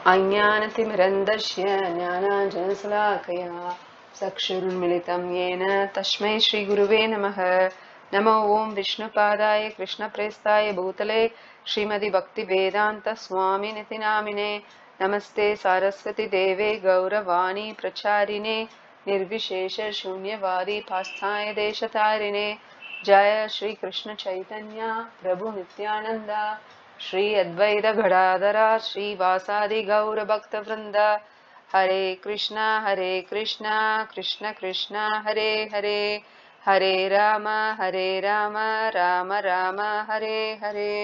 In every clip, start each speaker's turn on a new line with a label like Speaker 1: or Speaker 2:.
Speaker 1: अज्ञानतिमिरन्दस्य ज्ञानाञ्जनशलाकया चक्षुरुन्मिलितं येन तस्मै श्रीगुरुवे नमः। नमो ओं विष्णुपादाय कृष्णप्रेष्ठाय भूतले श्रीमति भक्तिवेदान्त स्वामिनिति नामिने। नमस्ते सारस्वती देवे गौरवाणी प्रचारिणे निर्विशेष शून्यवादी पास्थाय देशतारिणे। जय श्री कृष्ण चैतन्य प्रभु नित्यानंद श्री अद्वैत गदाधरा श्रीवासादि गौर भक्त वृंद। हरे कृष्णा कृष्ण कृष्णा हरे हरे, हरे राम राम राम हरे हरे।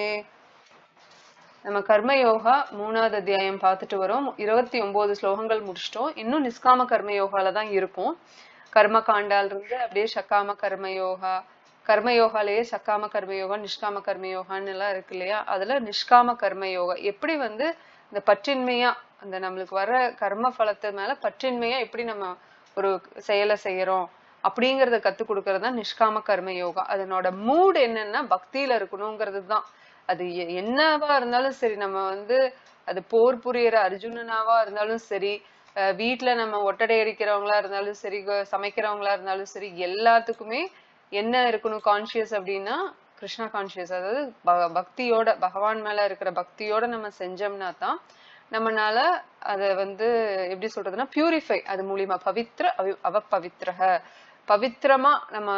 Speaker 1: நம்ம கர்மயோகா 3வது அத்தியாயம் பார்த்துட்டு வரோம். 29 ஸ்லோகங்கள் முடிச்சிட்டோம். இன்னும் நிஷ்காம கர்மயோகால தான் இருக்கும். கர்ம காண்டால இருந்து அப்படியே சக்காம கர்மயோகா, கர்மயோகாலேயே சக்காம கர்மயோகா, நிஷ்காம கர்மயோகான்னு எல்லாம் இருக்கு இல்லையா? அதுல நிஷ்காம கர்மயோகா எப்படி வந்து இந்த பற்றின்மையா அந்த நம்மளுக்கு வர கர்ம பலத்து மேல பற்றின்மையா எப்படி நம்ம ஒரு செயலை செய்யறோம் அப்படிங்கறத கத்து கொடுக்கறது தான் நிஷ்காம கர்மயோகா. அதனோட மூட் என்னன்னா பக்தியில இருக்கணுங்கிறது தான். அது என்னவா இருந்தாலும் சரி, நம்ம வந்து அது போர் புரியற அர்ஜுனனாவா இருந்தாலும் சரி, வீட்டுல நம்ம ஒட்டடை அடிக்கிறவங்களா இருந்தாலும் சரி, சமைக்கிறவங்களா இருந்தாலும் சரி, எல்லாத்துக்குமே என்ன இருக்கணும் கான்சியஸ் அப்படின்னா கிருஷ்ணா கான்சியஸ். அதாவது பக்தியோட, பகவான் மேல இருக்கிற பக்தியோட நம்ம செஞ்சோம்னா தான் நம்மனால அதை வந்து எப்படி சொல்றதுன்னா பியூரிஃபை, அது மூலியமா பவித்ர அவபவித்ரஹ, பவித்திரமா நம்ம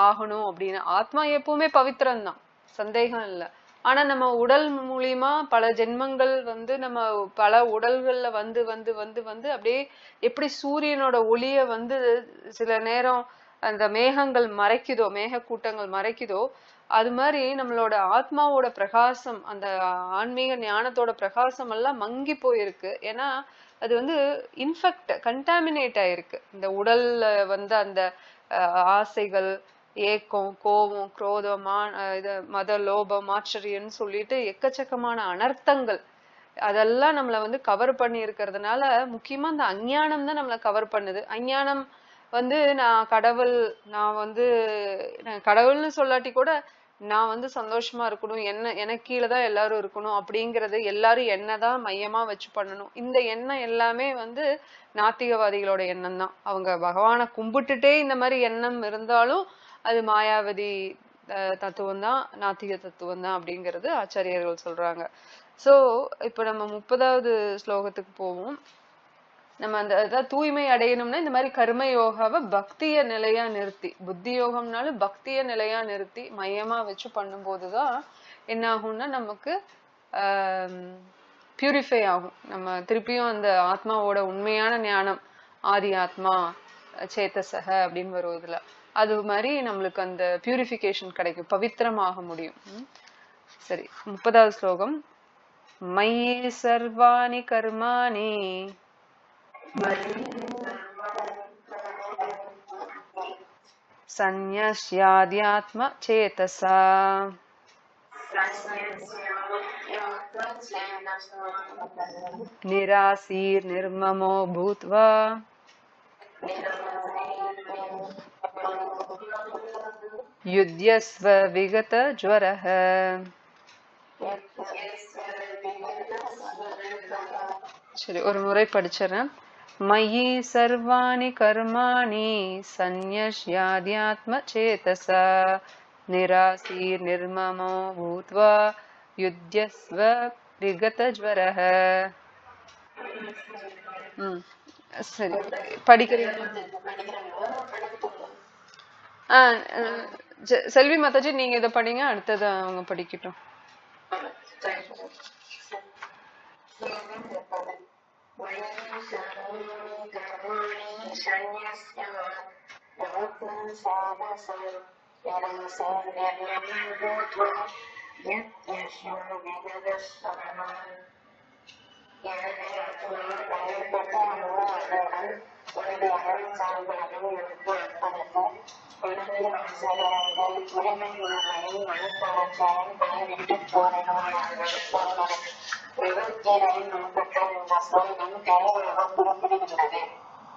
Speaker 1: ஆகணும் அப்படின்னு. ஆத்மா எப்பவுமே பவித்திரம் தான், சந்தேகம் இல்லை. ஆனா நம்ம உடல் மூலியமா பல ஜென்மங்கள் வந்து நம்ம பல உடல்கள்ல வந்து வந்து வந்து வந்து அப்படியே எப்படி சூரியனோட ஒளிய வந்து சில நேரம் அந்த மேகங்கள் மறைக்குதோ, மேக கூட்டங்கள் மறைக்குதோ, அது மாதிரி நம்மளோட ஆத்மாவோட பிரகாசம், அந்த ஆன்மீக ஞானத்தோட பிரகாசம் எல்லாம் மங்கி போயிருக்கு. ஏன்னா அது வந்து இன்ஃபெக்ட் கண்டாமினேட் ஆயிருக்கு. இந்த உடல்ல வந்து அந்த ஆசைகள், ஏக்கம், கோபம், குரோதம், இது மத லோபம், ஆச்சரியன்னு சொல்லிட்டு எக்கச்சக்கமான அனர்த்தங்கள் அதெல்லாம் நம்மளை வந்து கவர் பண்ணி இருக்கிறதுனால முக்கியமா இந்த அஞ்ஞானம் தான் நம்மளை கவர் பண்ணுது. அஞ்ஞானம் வந்து நான் கடவுள்னு சொல்லாட்டி கூட நான் வந்து சந்தோஷமா இருக்கணும், எனக்கு கீழே தான் எல்லாரும் இருக்கணும் அப்படிங்கிறது, எல்லாரும் என்னதான் மையமா வச்சு பண்ணணும், இந்த எண்ணம் எல்லாமே வந்து நாத்திகவாதிகளோட எண்ணம் தான். அவங்க பகவானை கும்பிட்டுட்டே இந்த மாதிரி எண்ணம் இருந்தாலும் அது மாயாவதி தத்துவம் தான், நாத்திக தத்துவம் தான் அப்படிங்கிறது ஆச்சாரியர்கள் சொல்றாங்க. சோ இப்ப நம்ம 30வது ஸ்லோகத்துக்கு போவோம். நம்ம அந்த அதாவது தூய்மை அடையணும்னா இந்த மாதிரி கர்ம யோகாவை பக்திய நிலையா நிறுத்தி, புத்தி யோகம்னாலும் பக்திய நிலையா நிறுத்தி மையமா வச்சு பண்ணும்போதுதான் என்ன ஆகும்னா நமக்கு பியூரிஃபை ஆகும். நம்ம திருப்பியும் அந்த ஆத்மாவோட உண்மையான ஞானம், ஆதி ஆத்மா சேத்தசக அப்படின்னு வருவதுல அது மாதிரி நம்மளுக்கு அந்த பியூரிஃபிகேஷன் கிடைக்கும், பவித்திரமாக முடியும். சரி, 30வது ஸ்லோகம். மயி சர்வாணி கர்மாணி சந்நியாஸ்யாத்ம சேதசா நிராசீர் நிர்மமோ பூத்வா யுத்யஸ்வ விகத ஜ்வரஹ. சரி, ஒரு முறை படிச்சிடறேன். மயி சர்வாணி கர்மாணி சந்நியாஸ்யாத்ம சேதசா நிராசீர் நிர்மமோ பூத்வா யுத்யஸ்வ விகத ஜ்வரஹ. சரி, படிக்கிறீங்க? செல்வி மாதாஜி நீங்க இதை படிங்க, அடுத்தது அவங்க படிக்கட்டும்.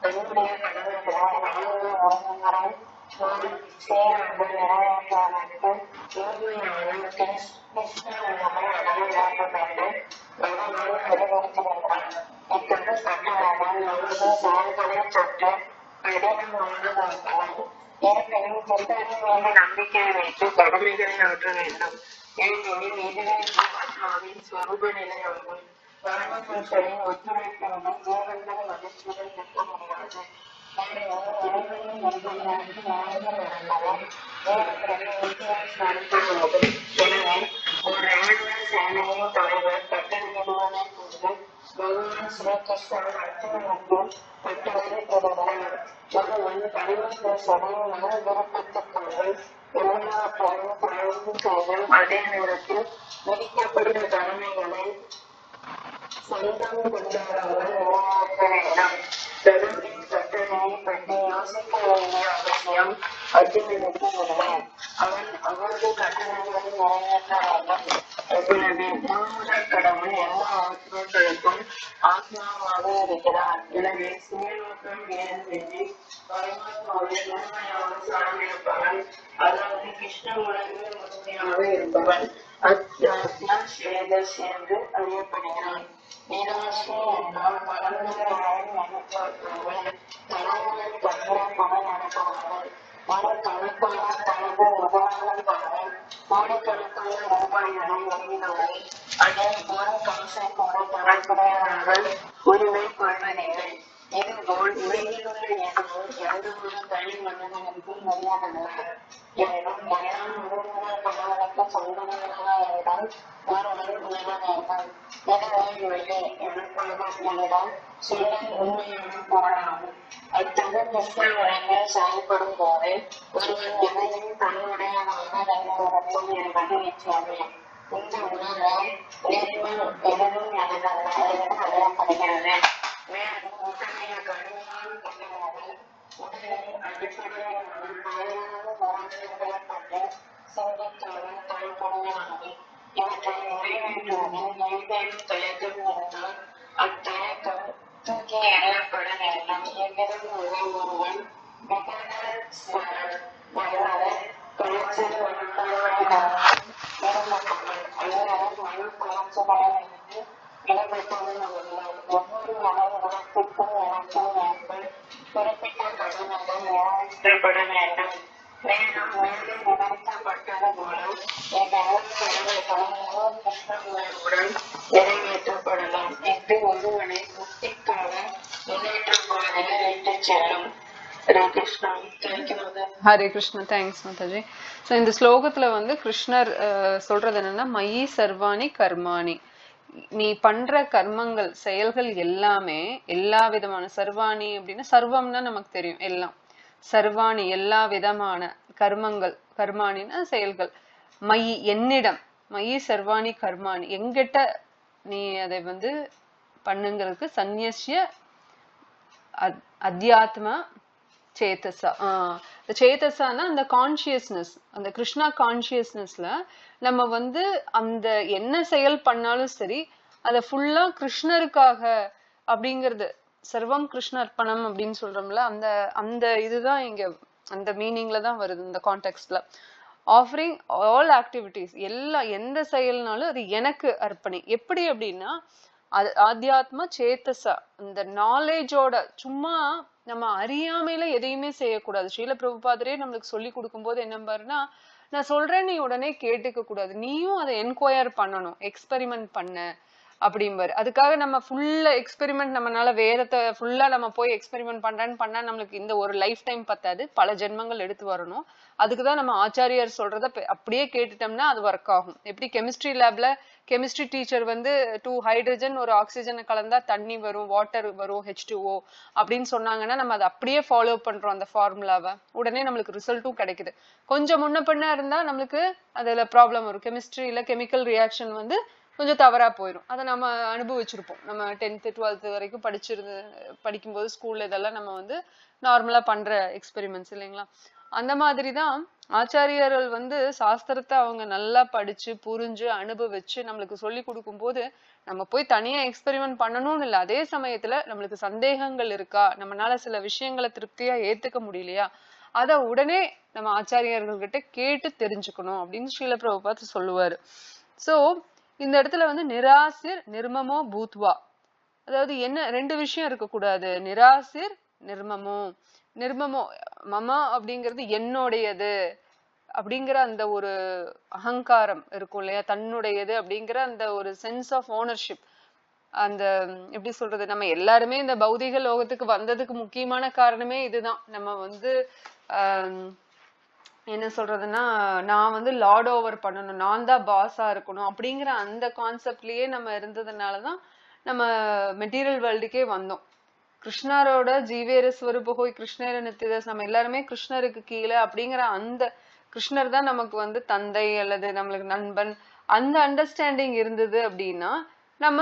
Speaker 2: தன்னுடைய கடமைகளால் வாழ்வு வாழ்வுகளை சேரங்கள் நிறைவேற்றாதற்கு தூய்மையான கிருஷ்ண உணவை அடைய வேண்டும் என்று பகவான் அறிவுறுத்துகின்றார். இத்தொடர் கட்டளைகள் நமது செயல்களை சற்று கடினமானதாகவும் இருப்பினும் புத்தரின் மீது நம்பிக்கை வைத்து கடமைகளை ஆற்ற வேண்டும். ஏனெனில் இதுவே ஆத்மாவின் ஸ்வரூப நிலையாகும். பரமபுருஷரின் ஒத்துழைப்பின்றி ஜீவன்கள் மகிழ்ச்சியுடன் இருக்க முடியாது. எனவே ஒரு ராணுவ சேனையின் தலைவர் கட்டளையிடுவதை போன்று பகவான் ஸ்ரீகிருஷ்ணன் அர்ஜுனனுக்கு கட்டளையிடுகிறார். ஒருவன் பரமபுருஷரின் மன விருப்பத்துக்காக எல்லாவற்றையும் பழகும் செய்யும் அதே நேரத்தில் விதிக்கப்பட்ட கடமைகளை சொந்தம் கொண்டாடாமல் நிறைவேற்ற வேண்டும். கடவுளின் கட்டளையை பற்றி யோசிக்க வேண்டிய அவசியம் அர்ஜுனனுக்கு இல்லை. அவன் அவரது கட்டளைகளை நிறைவேற்ற வேண்டும். எனவே முழுமுதல் கடவுள் எல்லா ஆத்மாக்களுக்கும் ஆத்மாவாக இருக்கிறார். எனவே சுயநோக்கம் வேறுபற்றி பரமாத்மாவில் முழுமையாக சார்ந்திருப்பவன், அதாவது கிருஷ்ண உலகில் முழுமையாக இருப்பவன் அத்யாத்மா ஸ்ரேதஸ் என்று அறியப்படுகிறான். நிராசை என்றால் பலன்களை மனப்பாக்குவன், தலைவரை பற்ற பணம் நடப்பவர்கள், ஒரு கணக்கான தனது உதாரணம் பலன், கோடிக்கணக்கான ரூபாய்களை எண்ணினவரை அதில் ஒரு காசை கூட தனக்குடையவர்கள் உரிமை கொள்வதில்லை. இதுபோல் உலகிலுள்ள எதுவும் எந்த ஒரு தனி மனிதனுக்கு மரியாதல்ல. எனினும் எல்லாம் முழுமுதல் கடவுளுக்கு சொந்தமானதா என்றால் ஒருவர் உணர வேண்டும். இதுவே வழி எனப்படுவதால் சொல்ல உண்மையான பொருளாகும். அத்தகைய கிருஷ்ண உலகில் செயல்படும் போது ஒருவன் எதையும் தன்னுடையதாக நினைவரட்டும் என்பது நிச்சயமே. இந்த உலகில் இறைவன் எதுவும் எனதல்ல என்று அறியப்படுகிறது. மேலும் இத்தகைய கடுமையான கொள்கைகளை உடலின் அடிப்படையிலான பயனான மரங்களை பற்றி சிந்தித்தாலும் பயன்படுகிறது. இவற்றை நிறைவேற்றுவதில் ஏதேனும் தயக்கம் இருந்தால் அத்தயக்கம் தூக்கி எறியப்பட வேண்டும். எவ்விதம் உள்ள ஒருவன் கலைச்சல் மனப்பான்மையினால் இடம்பெற்றவன் அல்லது மன கலைச்சலிலிருந்து இடம்பெற்றவன் அல்ல. ஒவ்வொரு மனத்திற்கும் எனக்கும் ஏற்ப குறிப்பிட்ட கடமைகள் நிறைவேற்றப்பட வேண்டும். மேலும் மேலும் விவரிக்கப்பட்டது போல இவ்வளவு கடமைகளும் கிருஷ்ண உணர்வுடன் நிறைவேற்றப்படலாம். இது ஒருவனை முக்திக்காக முன்னேற்ற பாதையில் இட்டுச் செல்லும். ஹரே கிருஷ்ணா.
Speaker 1: ஹரே கிருஷ்ணா. தேங்க்ஸ் மாதாஜி. ஸோ இந்த ஸ்லோகத்துல வந்து கிருஷ்ணர் சொல்றது என்னன்னா, மயி சர்வாணி கர்மாணி, நீ பண்ற கர்மங்கள் செயல்கள் எல்லாமே, எல்லா விதமான சர்வாணி அப்படின்னா சர்வம்னா நமக்கு தெரியும் எல்லாம், சர்வாணி எல்லா விதமான கர்மங்கள், கர்மாணினா செயல்கள், மயி என்னிடம், மயி சர்வாணி கர்மாணி எங்கிட்ட நீ அதை வந்து பண்ணுங்கிறதுக்கு சந்நியஸ்ய அத்தியாத்மா சேதசா. சேதசானா அந்த கான்சியஸ்னஸ், அந்த கிருஷ்ணா கான்சியஸ்னஸ்ல நம்ம வந்து அந்த என்ன செயல் பண்ணாலும் சரி அத ஃபுல்லா கிருஷ்ணருக்காக அப்படிங்கிறது, சர்வம் கிருஷ்ண அர்ப்பணம் அப்படின்னு சொல்றோம்ல, அந்த அந்த இதுதான் இங்க அந்த மீனிங்ல தான் வருது இந்த கான்டெக்ட்ல. ஆஃபரிங் ஆல் ஆக்டிவிட்டிஸ், எல்லா எந்த செயல்னாலும் அது எனக்கு அர்ப்பணி. எப்படி அப்படின்னா ஆத்தியாத்மா சேத்தசா, அந்த நாலேஜோட, சும்மா நம்ம அறியாமையில எதையுமே செய்யக்கூடாது. ஸ்ரீல பிரபுபாதரே நம்மளுக்கு சொல்லி கொடுக்கும் போது என்ன பாருன்னா, நான் சொல்றேன் நீ உடனே கேட்டுக்க கூடாது, நீயும் அதை என்கொயர் பண்ணணும், எக்ஸ்பெரிமெண்ட் பண்ண அப்படிம்பாரு. அதுக்காக நம்ம ஃபுல்லா எக்ஸ்பெரிமெண்ட், நம்மளால வேதத்தை ஃபுல்லா நம்ம போய் எக்ஸ்பெரிமெண்ட் பண்ணா நம்மளுக்கு இந்த ஒரு லைஃப் டைம் பத்தாது, பல ஜென்மங்கள் எடுத்து வரணும். அதுக்குதான் நம்ம ஆச்சாரியார் சொல்றத அப்படியே கேட்டுட்டோம்னா அது ஒர்க் ஆகும். எப்படி கெமிஸ்ட்ரி லேப்ல கெமிஸ்ட்ரி டீச்சர் வந்து 2 ஹைட்ரஜன் ஒரு ஆக்சிஜனை கலந்தா தண்ணி வரும், வாட்டர் வரும், H2O அப்படின்னு சொன்னாங்கன்னா நம்ம அதை அப்படியே ஃபாலோ பண்றோம் அந்த ஃபார்முலாவை, உடனே நம்மளுக்கு ரிசல்ட்டும் கிடைக்குது. கொஞ்சம் முன்ன பின்ன இருந்தா நம்மளுக்கு அதுல ப்ராப்ளம் வரும். கெமிஸ்ட்ரியில கெமிக்கல் ரியாக்ஷன் வந்து கொஞ்சம் தவறா போயிடும். அதை நம்ம அனுபவிச்சிருப்போம். நம்ம 10th 12th வரைக்கும் படிக்கும்போது ஸ்கூல்ல இதெல்லாம் நம்ம வந்து நார்மலா பண்ற எக்ஸ்பெரிமெண்ட்ஸ் இல்லைங்களா. அந்த மாதிரிதான் ஆச்சாரியர்கள் வந்து சாஸ்திரத்தை அவங்க நல்லா படிச்சு புரிஞ்சு அனுபவிச்சு நம்மளுக்கு சொல்லி கொடுக்கும் போது நம்ம போய் தனியா எக்ஸ்பெரிமெண்ட் பண்ணணும்னு இல்லை, அதே சமயத்துல நம்மளுக்கு சந்தேகங்கள் இருக்கா, நம்மளால சில விஷயங்களை திருப்தியா ஏத்துக்க முடியலையா, அத உடனே நம்ம ஆச்சாரியர்கள் கிட்ட கேட்டு தெரிஞ்சுக்கணும் அப்படின்னு ஸ்ரீல பிரபுபாத் சொல்லுவாரு. சோ இந்த இடத்துல வந்து நிராசிர் நிர்மமோ பூத்வா, அதாவது என்ன ரெண்டு விஷயம் இருக்கக்கூடாது, நிராசிர் நிர்மமோ. நிர்மமோ மம அப்படிங்கிறது என்னுடையது அப்படிங்கிற அந்த ஒரு அகங்காரம் இருக்கும் இல்லையா, தன்னுடையது அப்படிங்கிற அந்த ஒரு சென்ஸ் ஆஃப் ஓனர்ஷிப். அந்த எப்படி சொல்றது, நம்ம எல்லாருமே இந்த பௌதிக லோகத்துக்கு வந்ததுக்கு முக்கியமான காரணமே இதுதான். நம்ம வந்து என்ன சொல்றதுன்னா, நான் வந்து லார்ட் ஓவர் பண்ணணும், நான் தான் பாஸா இருக்கணும் அப்படிங்கிற அந்த கான்செப்ட்லயே நம்ம இருந்ததுனாலதான் நம்ம மெட்டீரியல் வேர்ல்டுக்கே வந்தோம். கிருஷ்ணரோட ஜீவேர ஸ்வரூபகோய் கிருஷ்ணர நித்தியதாஸ், நம்ம எல்லாருமே கிருஷ்ணருக்கு கீழே அப்படிங்கிற அந்த கிருஷ்ணர் தான் நமக்கு வந்து தந்தை அல்லது நம்மளுக்கு நண்பன், அந்த அண்டர்ஸ்டாண்டிங் இருந்தது அப்படின்னா நம்ம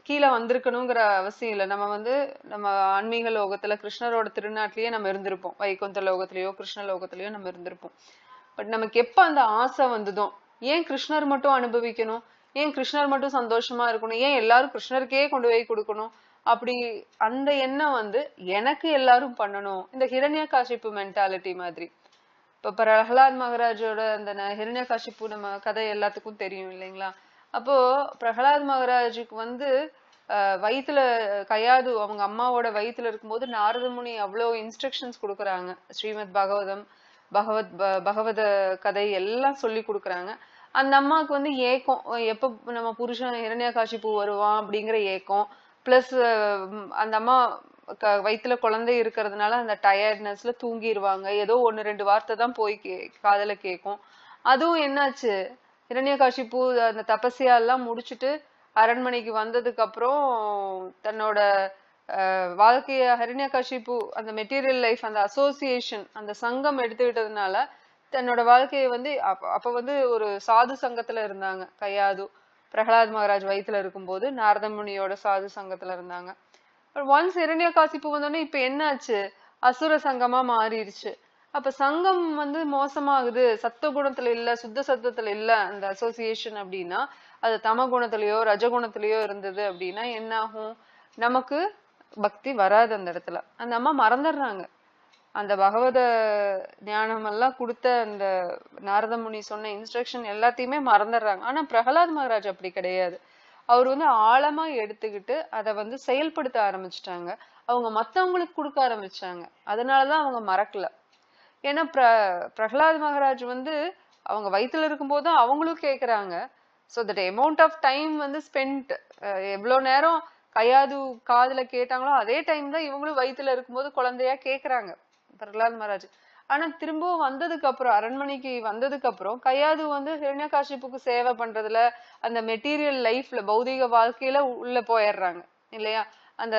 Speaker 1: கீழே வந்திருக்கணுங்கிற அவசியம் இல்லை. நம்ம வந்து நம்ம ஆன்மீக லோகத்துல கிருஷ்ணரோட திருநாட்டிலேயே நம்ம இருந்திருப்போம், வைகுந்த லோகத்திலயோ கிருஷ்ண லோகத்திலயோ நம்ம இருந்திருப்போம். பட் நமக்கு எப்ப அந்த ஆசை வந்ததோ, ஏன் கிருஷ்ணர் மட்டும் அனுபவிக்கணும், ஏன் கிருஷ்ணர் மட்டும் சந்தோஷமா இருக்கணும், ஏன் எல்லாரும் கிருஷ்ணருக்கே கொண்டு போய் கொடுக்கணும், அப்படி அந்த எண்ணம் வந்து எனக்கு எல்லாரும் பண்ணணும், இந்த ஹிரண்யகாசிப்பு மென்டாலிட்டி மாதிரி. இப்ப பிரகலாத் மகாராஜோட அந்த ஹிரண்யகாசிப்பு நம்ம கதை எல்லாத்துக்கும் தெரியும் இல்லைங்களா. அப்போ பிரகலாத் மகாராஜுக்கு வந்து வயிற்றுல கையாது அவங்க அம்மாவோட வயிற்றுல இருக்கும்போது நாரத முனி அவ்வளோ இன்ஸ்ட்ரக்ஷன்ஸ் கொடுக்குறாங்க, ஸ்ரீமத் பகவத கதை எல்லாம் சொல்லி கொடுக்குறாங்க. அந்த அம்மாவுக்கு வந்து ஏக்கம், எப்ப நம்ம புருஷன் ஹிரண்யகாசிப்பு வருவான் அப்படிங்கிற ஏக்கம், பிளஸ் அந்த அம்மா வயிற்றுல குழந்தை இருக்கிறதுனால அந்த டயர்ட்னஸ்ல தூங்கிடுவாங்க, ஏதோ 1-2 வார்த்தை தான் போய் காதல கேட்கும். அதுவும் என்னாச்சு, ஹிரண்யகாசிப்பு அந்த தபஸ்யா எல்லாம் முடிச்சுட்டு அரண்மனைக்கு வந்ததுக்கு அப்புறம் தன்னோட வாழ்க்கைய ஹிரண்யகாசிப்பு அந்த மெட்டீரியல் லைஃப் அந்த அசோசியேஷன் அந்த சங்கம் எடுத்துக்கிட்டதுனால தன்னோட வாழ்க்கையை வந்து அப்ப வந்து ஒரு சாது சங்கத்துல இருந்தாங்க கையாது. பிரகலாத் மகாராஜ் வயிற்றுல இருக்கும்போது நாரத முனியோட சாது சங்கத்துல இருந்தாங்க. ஒன்ஸ் ஹிரண்யகாசிப்பு வந்தோடனே இப்ப என்னாச்சு, அசுர சங்கமா மாறிடுச்சு. அப்ப சங்கம் வந்து மோசமாகுது, சத்த குணத்துல இல்ல, சுத்த சத்தத்துல இல்ல அந்த அசோசியேஷன் அப்படின்னா, அது தம குணத்திலயோ ரஜகுணத்திலயோ இருந்தது அப்படின்னா என்ன ஆகும், நமக்கு பக்தி வராது. அந்த இடத்துல அந்த அம்மா மறந்துடுறாங்க, அந்த பகவத ஞானம் எல்லாம் கொடுத்த அந்த நாரத முனி சொன்ன இன்ஸ்ட்ரக்ஷன் எல்லாத்தையுமே மறந்துடுறாங்க. ஆனா பிரகலாத் மகாராஜ் அப்படி கிடையாது, அவர் வந்து ஆழமா எடுத்துக்கிட்டு அதை வந்து செயல்படுத்த ஆரம்பிச்சுட்டாங்க, அவங்க மத்தவங்களுக்கு கொடுக்க ஆரம்பிச்சாங்க. அதனாலதான் அவங்க மறக்கல. ஏன்னா பிரகலாத் மகாராஜ் வந்து அவங்க வயிற்றுல இருக்கும்போது அவங்களும் கேக்குறாங்க. So that amount of time வந்து ஸ்பெண்ட், எவ்வளவு நேரம் கையாது காதுல கேட்டாங்களோ அதே டைம் தான் இவங்களும் வயிற்றுல இருக்கும்போது குழந்தையா கேக்குறாங்க பிரகலாத் மகாராஜ். ஆனா திரும்பவும் வந்ததுக்கு அப்புறம் அரண்மனைக்கு வந்ததுக்கு அப்புறம் கையாது வந்து ஹிரண்யகாசிப்புக்கு சேவை பண்றதுல அந்த மெட்டீரியல் லைஃப்ல பௌதிக வாழ்க்கையில உள்ள போயிடுறாங்க இல்லையா. அந்த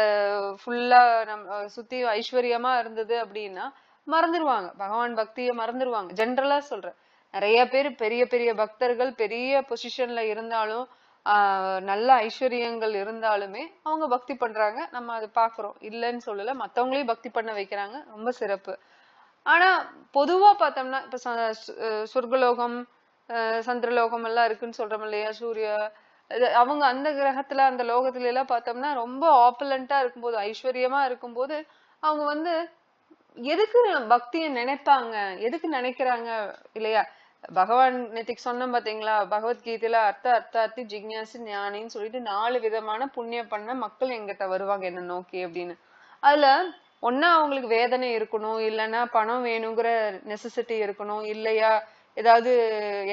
Speaker 1: ஃபுல்லா நம்ம சுத்தி ஐஸ்வர்யமா இருந்தது அப்படின்னா மறந்துடுவாங்க, பகவான் பக்தியை மறந்துடுவாங்க. ஜென்ரலா சொல்றேன், நிறைய பேர் பெரிய பெரிய பக்தர்கள் பெரிய பொசிஷன்ல இருந்தாலும் நல்ல ஐஸ்வர்யங்கள் இருந்தாலுமே அவங்க பக்தி பண்றாங்க, நம்ம அதை பாக்குறோம், இல்லைன்னு சொல்லல, மத்தவங்களையும் பக்தி பண்ண வைக்கிறாங்க, ரொம்ப சிறப்பு. ஆனா பொதுவா பார்த்தோம்னா இப்ப சொர்க்கலோகம் சந்திரலோகம் எல்லாம் இருக்குன்னு சொல்றோம் இல்லையா, சூரிய அவங்க அந்த கிரகத்துல அந்த லோகத்துல எல்லாம் பார்த்தோம்னா ரொம்ப ஆப்புலண்டா இருக்கும்போது ஐஸ்வர்யமா இருக்கும்போது அவங்க வந்து எதுக்கு பக்திய நினைப்பாங்க, எதுக்கு நினைக்கிறாங்க இல்லையா. பகவான் நேத்திக்கு சொன்னோம் பாத்தீங்களா, பகவத்கீதையில அர்த்தார்த்தி ஜிக்ஞாசி ஞானின்னு சொல்லிட்டு 4 விதமான புண்ணியம் பண்ண மக்கள் எங்கிட்ட வருவாங்க என்ன நோக்கி அப்படின்னு. அதுல ஒன்னா அவங்களுக்கு வேதனை இருக்கணும், இல்லைன்னா பணம் வேணுங்கிற நெசசிட்டி இருக்கணும், இல்லையா ஏதாவது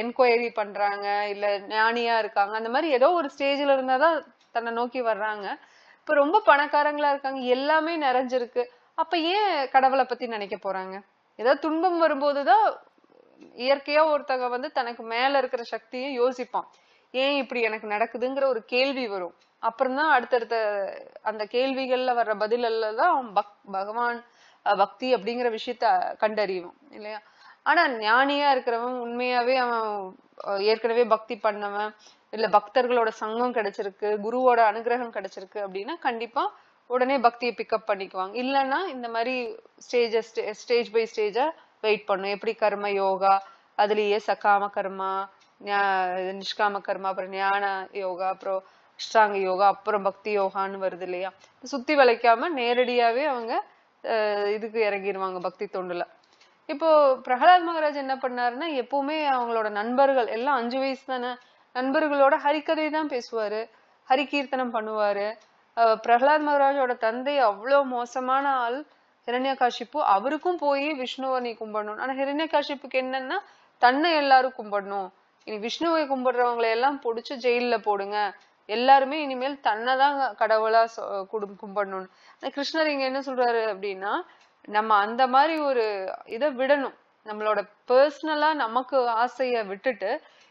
Speaker 1: என்கொயரி பண்றாங்க, இல்ல ஞானியா இருக்காங்க, அந்த மாதிரி ஏதோ ஒரு ஸ்டேஜ்ல இருந்தாதான் தன்னை நோக்கி வர்றாங்க. இப்ப ரொம்ப பணக்காரங்களா இருக்காங்க, எல்லாமே நிறைஞ்சிருக்கு, அப்ப ஏன் கடவுளை பத்தி நினைக்க போறாங்க. ஏதாவது துன்பம் வரும்போதுதான் இயற்கையா ஒருத்தங்க வந்து தனக்கு மேல இருக்கிற சக்தியை யோசிப்பான், ஏன் இப்படி எனக்கு நடக்குதுங்கிற ஒரு கேள்வி வரும். அப்புறம்தான் அடுத்தடுத்த அந்த கேள்விகள்ல வர்ற பதிலெல்லாம் பகவான் பக்தி அப்படிங்கிற விஷயத்த கண்டறியும் இல்லையா. ஆனா ஞானியா இருக்கிறவன் உண்மையாவே அவன் ஏற்கனவே பக்தி பண்ணவன், இல்ல பக்தர்களோட சங்கம் கிடைச்சிருக்கு, குருவோட அனுகிரகம் கிடைச்சிருக்கு அப்படின்னா கண்டிப்பா உடனே பக்தியை பிக்கப் பண்ணிக்குவாங்க. இல்லைன்னா இந்த மாதிரி ஸ்டேஜ் பை ஸ்டேஜா வெயிட் பண்ணும். எப்படி கர்ம யோகா, அதுலயே சகாம கர்மா, நிஷ்காம கர்மா, அப்புறம் ஞான யோகா, அப்புறம் அஷ்டாங்க யோகா, அப்புறம் பக்தி யோகான்னு வருது இல்லையா. சுத்தி வளைக்காம நேரடியாவே அவங்க இதுக்கு இறங்கிடுவாங்க பக்தி தொண்டுல. இப்போ பிரகலாத் மகாராஜ் என்ன பண்ணாருன்னா, எப்பவுமே அவங்களோட நண்பர்கள் எல்லாம் 5 வயசு தானே, நண்பர்களோட ஹரிக்கதை தான் பேசுவாரு, ஹரி கீர்த்தனம் பண்ணுவாரு. பிரகலாத் மகாராஜோட தந்தை அவ்வளவு மோசமான ஆள் ஹிரண்யகாஷிப்பு. அவருக்கும் போய் விஷ்ணுவை நீ கும்பிடணும். ஆனா ஹிரண்யகாஷிப்புக்கு என்னன்னா, தன்னை எல்லாரும் கும்பிடணும், இனி விஷ்ணுவை கும்பிடுறவங்களை எல்லாம் பிடிச்சு ஜெயில போடுங்க, எல்லாருமே இனிமேல் தன்னைதான் கடவுளா கும்பிடணும்னு. கிருஷ்ணர் இங்க என்ன சொல்றாரு அப்படின்னா, நம்ம அந்த மாதிரி ஒரு இதை விடணும். நம்மளோட பர்சனலா நமக்கு ஆசைய விட்டுட்டு,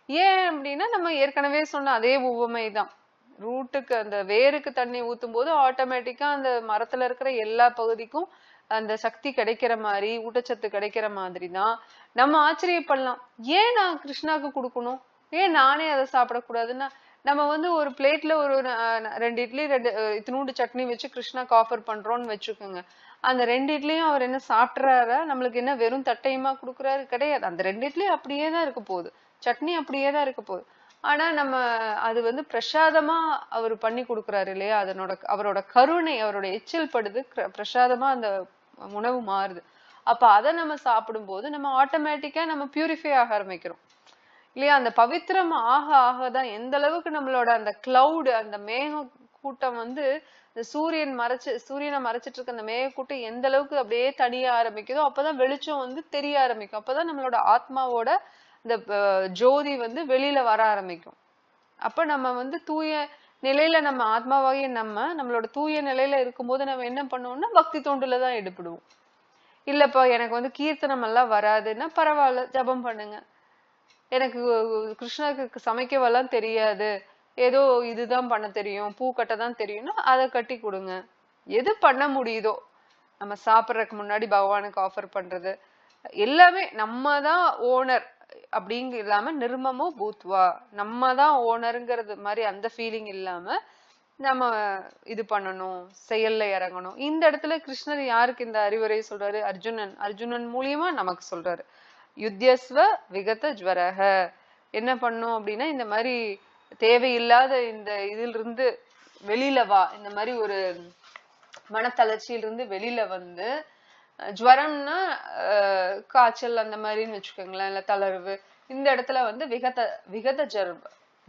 Speaker 1: ஏன் அப்படின்னா நம்ம ஏற்கனவே சொன்ன அதே உவமை தான். ரூட்டுக்கு அந்த வேருக்கு தண்ணி ஊத்தும் போது ஆட்டோமேட்டிக்கா அந்த மரத்துல இருக்கிற எல்லா பகுதிக்கும் அந்த சக்தி கிடைக்கிற மாதிரி, ஊட்டச்சத்து கிடைக்கிற மாதிரி தான் நம்ம ஆச்சரியப்படலாம். ஏன் நான் கிருஷ்ணாக்கு கொடுக்கணும், ஏன் நானே அதை சாப்பிடக்கூடாதுன்னா, நம்ம ஒரு பிளேட்ல ஒரு 2 இட்லி 2 இத்தினூண்டு சட்னி வச்சு கிருஷ்ணாக்கு ஆஃபர் பண்றோம்னு வச்சுக்கோங்க. அந்த 2 இட்லியும் அவர் என்ன சாப்பிட்றாரா? நம்மளுக்கு என்ன வெறும் தட்டையுமா கொடுக்குறாரு? கிடையாது. அந்த 2 இட்லி அப்படியே தான் இருக்க போகுது, சட்னி அப்படியே தான் இருக்க போகுது. ஆனா நம்ம அது பிரசாதமா அவர் பண்ணி கொடுக்குறாரு இல்லையா, அவரோட கருணை, அவரோட எச்சில் படுது, பிரசாதமா அந்த உணவு மாறுது. அப்ப அதை நம்ம சாப்பிடும் போது நம்ம ஆட்டோமேட்டிக்கா நம்ம பியூரிஃபை ஆக ஆரம்பிக்கிறோம் இல்லையா. அந்த பவித்திரம் ஆக ஆகதான் எந்த அளவுக்கு நம்மளோட அந்த கிளவுட், அந்த மேக கூட்டம் இந்த சூரியனை மறைச்சிட்டு இருக்க அந்த மேகக்கூட்டம் எந்த அளவுக்கு அப்படியே தனிய ஆரம்பிக்குதோ அப்பதான் வெளிச்சம் தெரிய ஆரம்பிக்கும். அப்பதான் நம்மளோட ஆத்மாவோட இந்த ஜோதி வெளியில வர ஆரம்பிக்கும். அப்ப நம்ம தூய நிலையில, நம்ம ஆத்மாவாகிய நம்மளோட தூய நிலையில இருக்கும்போது நம்ம என்ன பண்ணுவோம்னா பக்தி தொண்டுலதான் ஈடுபடுவோம். இல்லப்பா எனக்கு கீர்த்தனம் எல்லாம் வராதுன்னா பரவாயில்ல, ஜபம் பண்ணுங்க. எனக்கு கிருஷ்ணருக்கு சமைக்கவெல்லாம் தெரியாது, ஏதோ இதுதான் பண்ண தெரியும், பூ கட்ட தான் தெரியும்னா அதை கட்டி கொடுங்க. எது பண்ண முடியுதோ, நம்ம சாப்பிட்றதுக்கு முன்னாடி பகவானுக்கு ஆஃபர் பண்றது எல்லாமே, நம்ம தான் ஓனர் அப்படிங்க இல்லாம, நிர்மமோ பூத்வா, நம்ம தான் ஓனருங்கிறது மாதிரி அந்த ஃபீலிங் இல்லாம நம்ம இது பண்ணணும், செயல்ல இறங்கணும். இந்த இடத்துல கிருஷ்ணர் யாருக்கு இந்த அறிவுரை சொல்றாரு? அர்ஜுனன் மூலியமா நமக்கு சொல்றாரு. யுத்தியஸ்வ விகத ஜ்வரஹ. என்ன பண்ணும் அப்படின்னா, இந்த மாதிரி தேவையில்லாத இந்த இதிலிருந்து வெளியில வா, இந்த மாதிரி ஒரு மனத்தளர்ச்சியிலிருந்து வெளியில ஜுவரம்னா காய்ச்சல் அந்த மாதிரின்னு வச்சுக்கோங்களேன், இல்ல தளர்வு. இந்த இடத்துல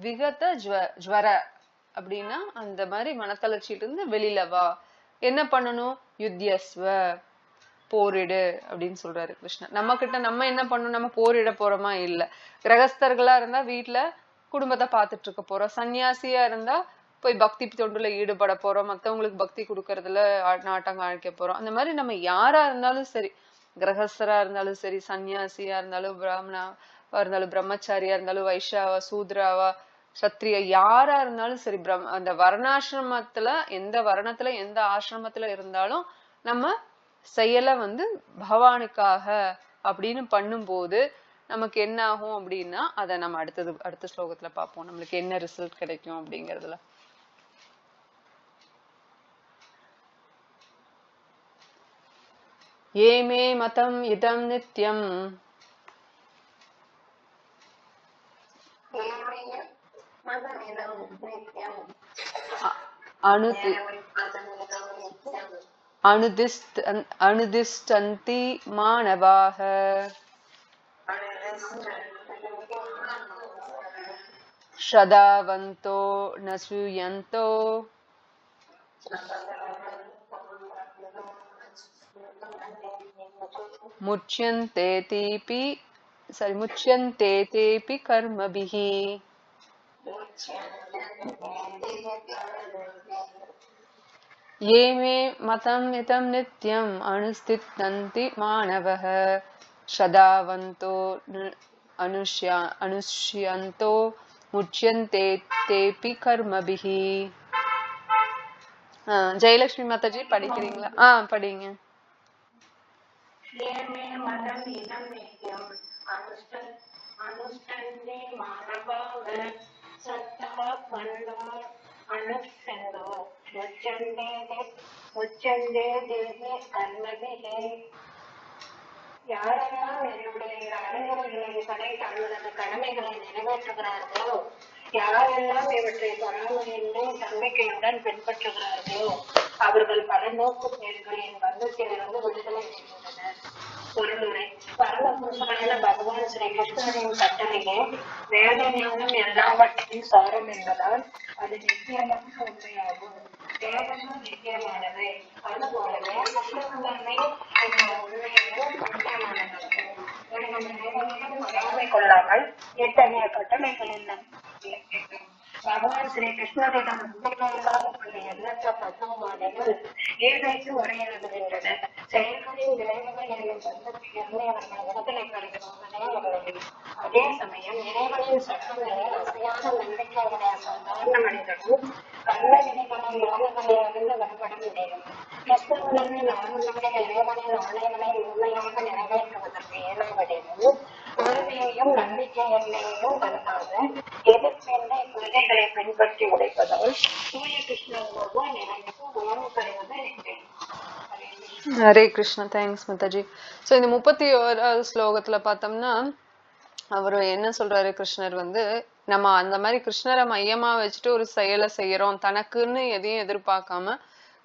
Speaker 1: விகத ஜ்வர அப்படின்னா அந்த மாதிரி மனத்தளர்ச்சியிலிருந்து வெளியில வா. என்ன பண்ணணும்? யுத்தியஸ்வ, போரிடு அப்படின்னு சொல்றாரு கிருஷ்ணன். நம்ம என்ன பண்ணணும்? நம்ம போரிட போறோமா? இல்ல. கிரகஸ்தர்களா இருந்தா வீட்டுல குடும்பத்தை பார்த்துட்டு இருக்க போறோம். சன்னியாசியா இருந்தா போய் பக்தி தொண்டுல ஈடுபட போறோம், மத்தவங்களுக்கு பக்தி கொடுக்கறதுல நாட்டம் காணிக்க போறோம். அந்த மாதிரி நம்ம யாரா இருந்தாலும் சரி, கிரகஸ்தரா இருந்தாலும் சரி, சன்னியாசியா இருந்தாலும், பிராமணா இருந்தாலும், பிரம்மச்சாரியா இருந்தாலும், வைஷ்யாவா, சூத்ராவா, சத்திரியா, யாரா இருந்தாலும் சரி, அந்த வர்ணாசிரமத்துல எந்த வர்ணத்துல எந்த ஆசிரமத்துல இருந்தாலும் நம்ம செயலை பகவானுக்காக அப்படின்னு பண்ணும்போது நமக்கு என்ன ஆகும் அப்படின்னா, அதை நம்ம அடுத்த ஸ்லோகத்துல பார்ப்போம், நம்மளுக்கு என்ன ரிசல்ட் கிடைக்கும் அப்படிங்கறதுல. ஏமே மதம் இதம் நித்யம் அனுதிஷ்டந்தி மானவாஹ ஷதாவந்தோ நசுயந்தோ முச்யந்தேதி கர்மபிஹி. ये मे मतम् इदं नित्यम् अनुतिष्ठन्ति मानवः श्रद्धावन्तो अनुष्यन्तो मुच्यन्ते तेऽपि कर्मभिः. ஜெயலட்சுமி மாதாஜி படிக்கிறீங்களா? படிங்க.
Speaker 2: யாரெல்லாம் என்னுடைய இந்த அனுமதிகளை படைத்து அல்லது கடமைகளை நிறைவேற்றுகிறார்களோ, யாரெல்லாம் இவற்றை பொறாமையின்றி நம்பிக்கையுடன் பின்பற்றுகிறார்களோ அவர்கள் பல நோக்கு செயல்களின் பந்தத்திலிருந்து விடுதலை செய்கின்றனர். பொருளுரை பரமபுருஷனான பகவான் ஸ்ரீ கிருஷ்ணரின் கட்டளையே வேத ஞானம் எல்லாவற்றின் சாரம் என்பதால் அது நிச்சயமான உண்மையாகும். வேதமும் நிச்சயமானவை. அதுபோலவே கிருஷ்ணனுமே இந்த உண்மையிலும் முக்கியமானதாகும். பொறாமை கொள்ளாமல் இத்தகைய கட்டளைகளில் பகவான் ஸ்ரீ கிருஷ்ணரிடம் நம்பிக்கையில்லாத எண்ணற்ற தத்துவவாதிகள் கீதைக்கு உரையாடுகின்றன. செயல்களின் விளைவுகள் என்னும் பந்தத்திலிருந்து அவர்கள் விடுதலை பெறுகிறார்களே இல்லை. அதே சமயம் இறைவனின் சட்டங்களில் அசையாத நம்பிக்கையுடைய சாதாரண மனிதனும் கர்ம விதிகளின் யோகங்களிலிருந்து விடுபட முடியும். கிறிஸ்தவர்களின் ஆரம்பத்தில் இறைவனின் ஆணைகளை முழுமையாக நிறைவேற்றுவதற்கு இயலாவதையும் உறுதியையும் நம்பிக்கையின்மையையும் கருதாத எதிர்ப்பின்மை கொள்கைகளை பின்பற்றி உடைப்பதால் சூரிய கிருஷ்ணன் ஒருவர் நிலைக்கு உயர்வு பெறுவது இல்லை.
Speaker 1: ஹரே கிருஷ்ணா. தேங்க்ஸ் மாதாஜி. ஸோ இந்த 31வது ஸ்லோகத்துல பார்த்தோம்னா அவர் என்ன சொல்றாரு, கிருஷ்ணர் வந்து நம்ம அந்த மாதிரி கிருஷ்ணரை மையமா வச்சுட்டு ஒரு செயலை செய்யறோம், தனக்குன்னு எதையும் எதிர்பார்க்காம